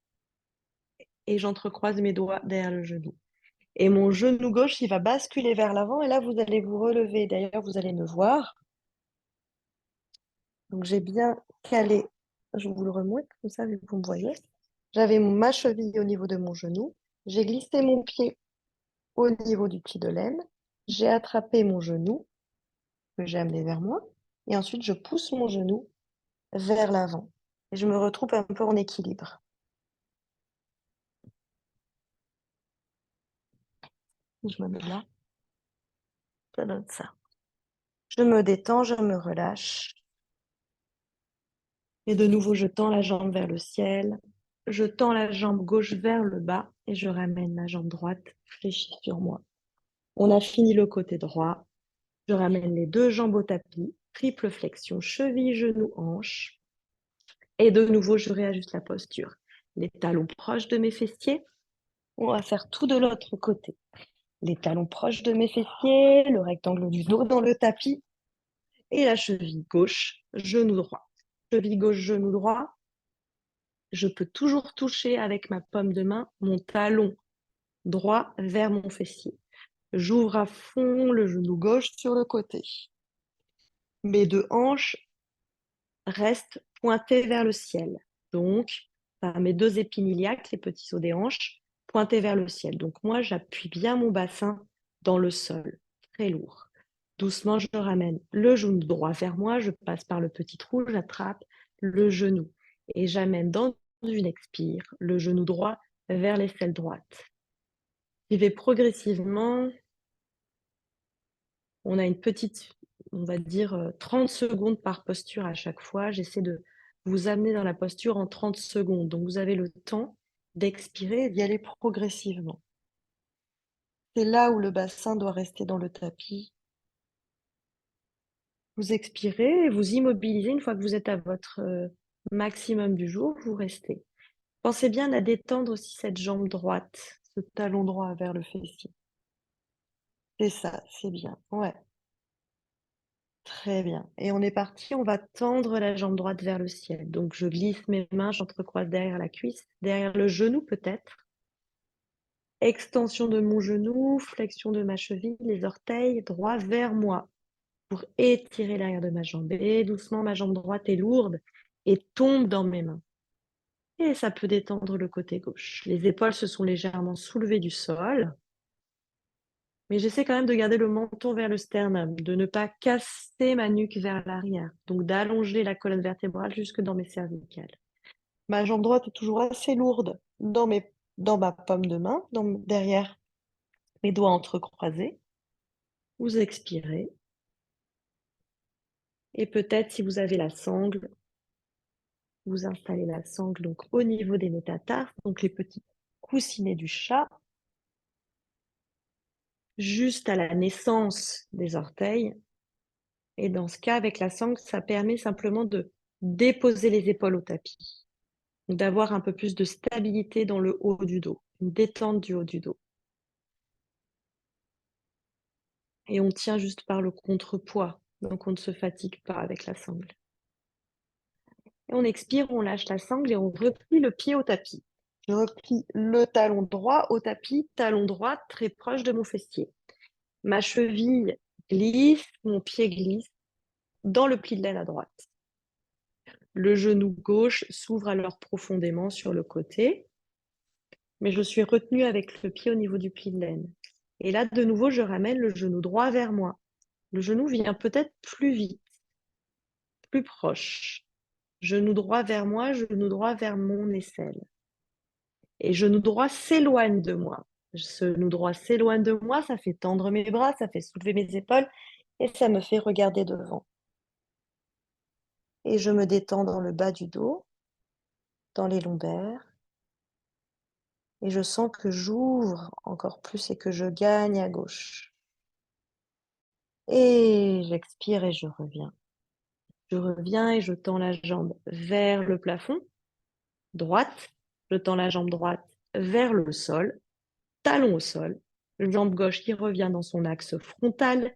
Et j'entrecroise mes doigts derrière le genou. Et mon genou gauche, il va basculer vers l'avant. Et là, vous allez vous relever. D'ailleurs, vous allez me voir. Donc j'ai bien calé. Je vous le remonte, comme ça, vous me voyez. J'avais ma cheville au niveau de mon genou. J'ai glissé mon pied au niveau du pli de laine. J'ai attrapé mon genou que j'ai amené vers moi. Et ensuite, je pousse mon genou vers l'avant. Et je me retrouve un peu en équilibre. Je me mets là. Ça donne ça. Je me détends, je me relâche. Et de nouveau, je tends la jambe vers le ciel. Je tends la jambe gauche vers le bas et je ramène la jambe droite fléchie sur moi. On a fini le côté droit. Je ramène les deux jambes au tapis. Triple flexion, cheville, genou, hanche. Et de nouveau, je réajuste la posture. Les talons proches de mes fessiers. On va faire tout de l'autre côté. Les talons proches de mes fessiers, le rectangle du dos dans le tapis et la cheville gauche, genou droit. Cheville gauche, genou droit. Je peux toujours toucher avec ma paume de main mon talon droit vers mon fessier. J'ouvre à fond le genou gauche sur le côté. Mes deux hanches restent pointées vers le ciel. Donc, par mes deux épines iliaques, les petits os des hanches, pointés vers le ciel. Donc moi, j'appuie bien mon bassin dans le sol, très lourd. Doucement, je ramène le genou droit vers moi, je passe par le petit trou, j'attrape le genou et j'amène dans une expire le genou droit vers l'aisselle droite. J'y vais progressivement. On a une petite, on va dire, 30 secondes par posture à chaque fois. J'essaie de vous amener dans la posture en 30 secondes. Donc, vous avez le temps d'expirer et d'y aller progressivement. C'est là où le bassin doit rester dans le tapis. Vous expirez et vous immobilisez. Une fois que vous êtes à votre maximum du jour, vous restez. Pensez bien à détendre aussi cette jambe droite, ce talon droit vers le fessier. C'est ça, c'est bien. Ouais. Très bien. Et on est parti, on va tendre la jambe droite vers le ciel. Donc je glisse mes mains, j'entrecroise derrière la cuisse, derrière le genou peut-être. Extension de mon genou, flexion de ma cheville, les orteils droits vers moi pour étirer l'arrière de ma jambe. Et doucement, ma jambe droite est lourde et tombe dans mes mains. Et ça peut détendre le côté gauche. Les épaules se sont légèrement soulevées du sol. Mais j'essaie quand même de garder le menton vers le sternum, de ne pas casser ma nuque vers l'arrière, donc d'allonger la colonne vertébrale jusque dans mes cervicales. Ma jambe droite est toujours assez lourde dans ma paume de main, derrière mes doigts entrecroisés. Vous expirez. Et peut-être, si vous avez la sangle, vous installez la sangle donc au niveau des métatarses, donc les petits coussinets du chat, juste à la naissance des orteils. Et dans ce cas, avec la sangle, ça permet simplement de déposer les épaules au tapis, d'avoir un peu plus de stabilité dans le haut du dos, une détente du haut du dos. Et on tient juste par le contrepoids, donc on ne se fatigue pas avec la sangle. Et on expire, on lâche la sangle et on replie le pied au tapis. Je replie le talon droit au tapis, talon droit très proche de mon fessier. Ma cheville glisse, mon pied glisse dans le pli de l'aile à droite. Le genou gauche s'ouvre alors profondément sur le côté, mais je suis retenue avec le pied au niveau du pli de l'aine. Et là, de nouveau, je ramène le genou droit vers moi. Le genou vient peut-être plus vite, plus proche. Genou droit vers moi, genou droit vers mon aisselle. Et genou droit s'éloigne de moi. Genou droit s'éloigne de moi, ça fait tendre mes bras, ça fait soulever mes épaules et ça me fait regarder devant. Et je me détends dans le bas du dos, dans les lombaires. Et je sens que j'ouvre encore plus et que je gagne à gauche. Et j'expire et je reviens. Je reviens et je tends la jambe vers le plafond, droite. Je tends la jambe droite vers le sol, talon au sol. Jambe gauche qui revient dans son axe frontal.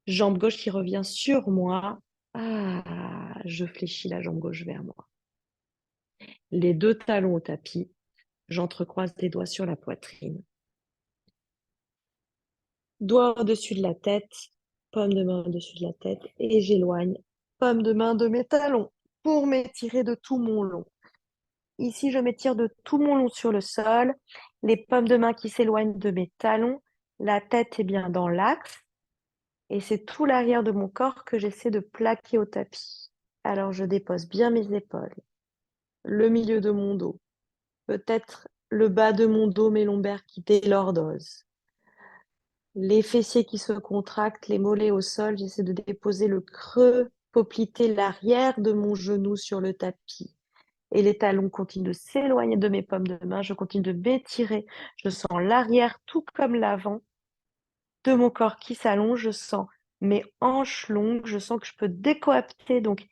Jambe gauche qui revient sur moi. Ah, je fléchis la jambe gauche vers moi. Les deux talons au tapis. J'entrecroise les doigts sur la poitrine. Doigt au-dessus de la tête, paume de main au-dessus de la tête et j'éloigne paume de main de mes talons pour m'étirer de tout mon long. Ici, je m'étire de tout mon long sur le sol, les paumes de main qui s'éloignent de mes talons, la tête est bien dans l'axe et c'est tout l'arrière de mon corps que j'essaie de plaquer au tapis. Alors, je dépose bien mes épaules, le milieu de mon dos, peut-être le bas de mon dos, mes lombaires qui délordosent. Les fessiers qui se contractent, les mollets au sol, j'essaie de déposer le creux poplité, l'arrière de mon genou sur le tapis. Et les talons continuent de s'éloigner de mes paumes de main, je continue de m'étirer, je sens l'arrière tout comme l'avant de mon corps qui s'allonge, je sens mes hanches longues, je sens que je peux décoapter, donc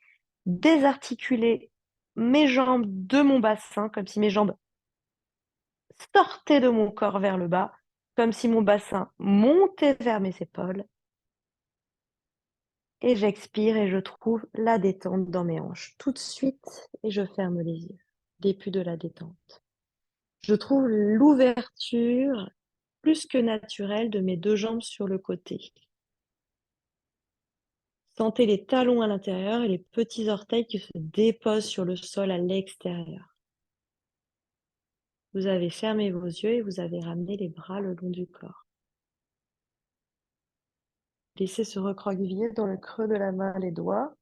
désarticuler mes jambes de mon bassin, comme si mes jambes sortaient de mon corps vers le bas, comme si mon bassin montait vers mes épaules. Et j'expire et je trouve la détente dans mes hanches tout de suite et je ferme les yeux. Début de la détente. Je trouve l'ouverture plus que naturelle de mes deux jambes sur le côté. Sentez les talons à l'intérieur et les petits orteils qui se déposent sur le sol à l'extérieur. Vous avez fermé vos yeux et vous avez ramené les bras le long du corps. Laissez se recroqueviller dans le creux de la main les doigts.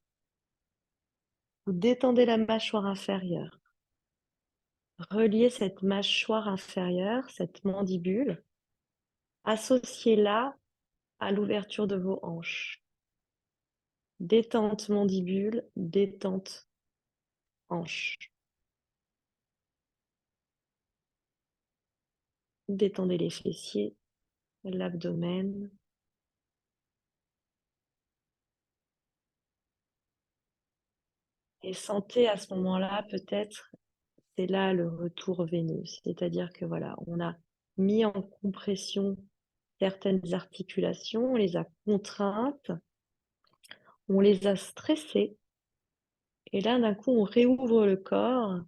Vous détendez la mâchoire inférieure. Reliez cette mâchoire inférieure, cette mandibule, associez-la à l'ouverture de vos hanches. Détente mandibule, détente hanche. Détendez les fessiers, l'abdomen. Et sentez à ce moment-là, peut-être, c'est là le retour veineux. C'est-à-dire que voilà, on a mis en compression certaines articulations, on les a contraintes, on les a stressées. Et là, d'un coup, on réouvre le corps.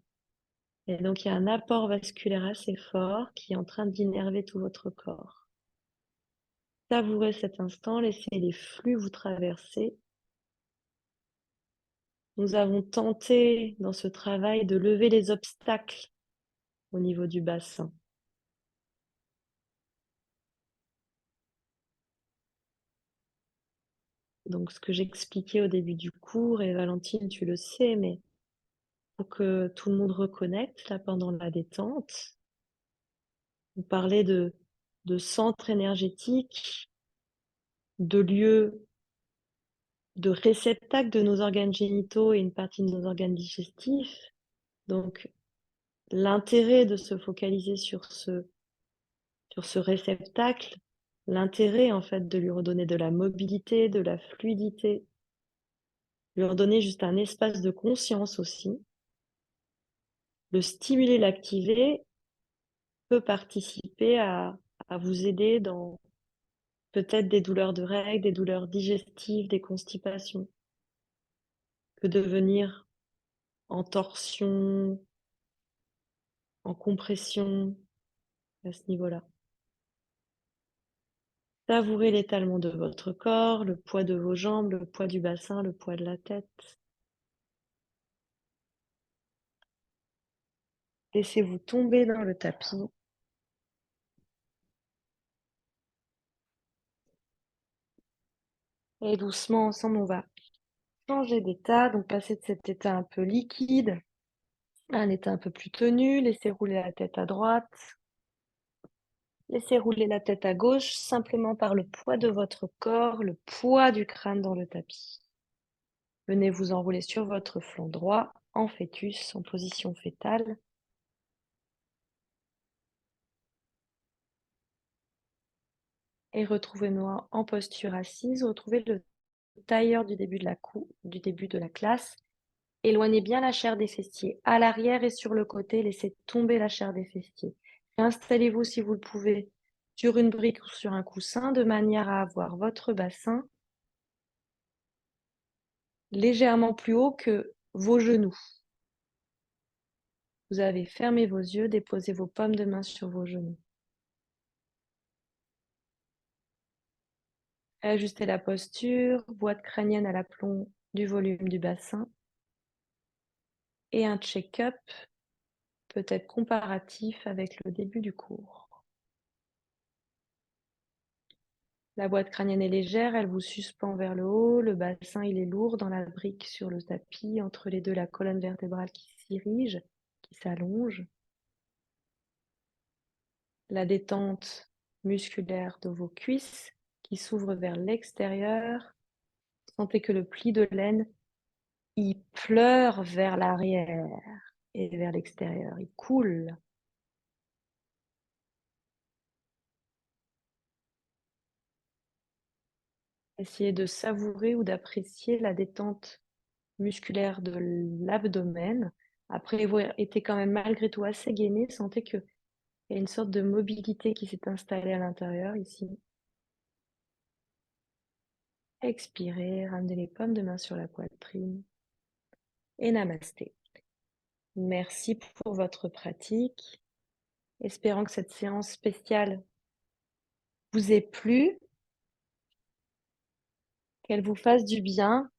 Et donc, il y a un apport vasculaire assez fort qui est en train d'innerver tout votre corps. Savourez cet instant, laissez les flux vous traverser. Nous avons tenté dans ce travail de lever les obstacles au niveau du bassin. Donc, ce que j'expliquais au début du cours, et Valentine, tu le sais, mais pour que tout le monde reconnecte là pendant la détente, on parlait de centre énergétique, de lieu, de réceptacle de nos organes génitaux et une partie de nos organes digestifs. Donc, l'intérêt de se focaliser sur ce réceptacle, l'intérêt en fait de lui redonner de la mobilité, de la fluidité, lui redonner juste un espace de conscience aussi, le stimuler, l'activer peut participer à vous aider dans peut-être des douleurs de règles, des douleurs digestives, des constipations, que de venir en torsion, en compression à ce niveau-là. Savourez l'étalement de votre corps, le poids de vos jambes, le poids du bassin, le poids de la tête. Laissez-vous tomber dans le tapis. Et doucement, ensemble, on va changer d'état, donc passer de cet état un peu liquide à un état un peu plus tenu. Laissez rouler la tête à droite. Laissez rouler la tête à gauche, simplement par le poids de votre corps, le poids du crâne dans le tapis. Venez vous enrouler sur votre flanc droit, en fœtus, en position fétale. Et retrouvez-nous en posture assise. Retrouvez le tailleur du début de la classe. Éloignez bien la chair des fessiers à l'arrière et sur le côté. Laissez tomber la chair des fessiers. Installez-vous si vous le pouvez sur une brique ou sur un coussin de manière à avoir votre bassin légèrement plus haut que vos genoux. Vous avez fermé vos yeux, déposez vos paumes de main sur vos genoux. Ajustez la posture, boîte crânienne à l'aplomb du volume du bassin et un check-up peut-être comparatif avec le début du cours. La boîte crânienne est légère, elle vous suspend vers le haut, le bassin il est lourd dans la brique sur le tapis, entre les deux la colonne vertébrale qui s'érige, qui s'allonge. La détente musculaire de vos cuisses qui s'ouvre vers l'extérieur. Sentez que le pli de laine, il pleure vers l'arrière et vers l'extérieur, il coule. Essayez de savourer ou d'apprécier la détente musculaire de l'abdomen. Après avoir été quand même malgré tout assez gainé, sentez qu'il y a une sorte de mobilité qui s'est installée à l'intérieur ici. Expirez, ramenez les paumes de main sur la poitrine et namasté. Merci pour votre pratique. Espérant que cette séance spéciale vous ait plu, qu'elle vous fasse du bien.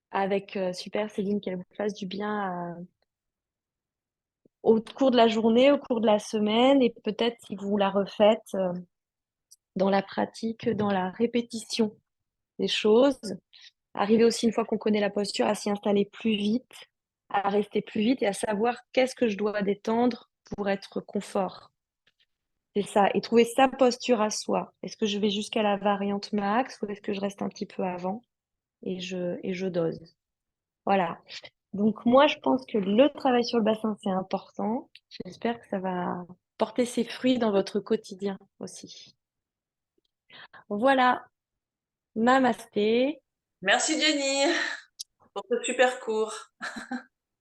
Avec super Céline, qu'elle vous fasse du bien au cours de la journée, au cours de la semaine, et peut-être si vous la refaites dans la pratique, dans la répétition des choses. Arriver aussi, une fois qu'on connaît la posture, à s'y installer plus vite, à rester plus vite et à savoir qu'est-ce que je dois détendre pour être confort. C'est ça. Et trouver sa posture à soi. Est-ce que je vais jusqu'à la variante max ou est-ce que je reste un petit peu avant et je dose. Voilà. Donc moi, je pense que le travail sur le bassin, c'est important. J'espère que ça va porter ses fruits dans votre quotidien aussi. Voilà. Namasté. Merci Jenny pour ce super cours.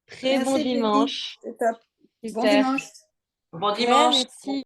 Très bon Merci Jenny, dimanche. c'est top. Bon Super. dimanche. Bon Ouais, dimanche. merci.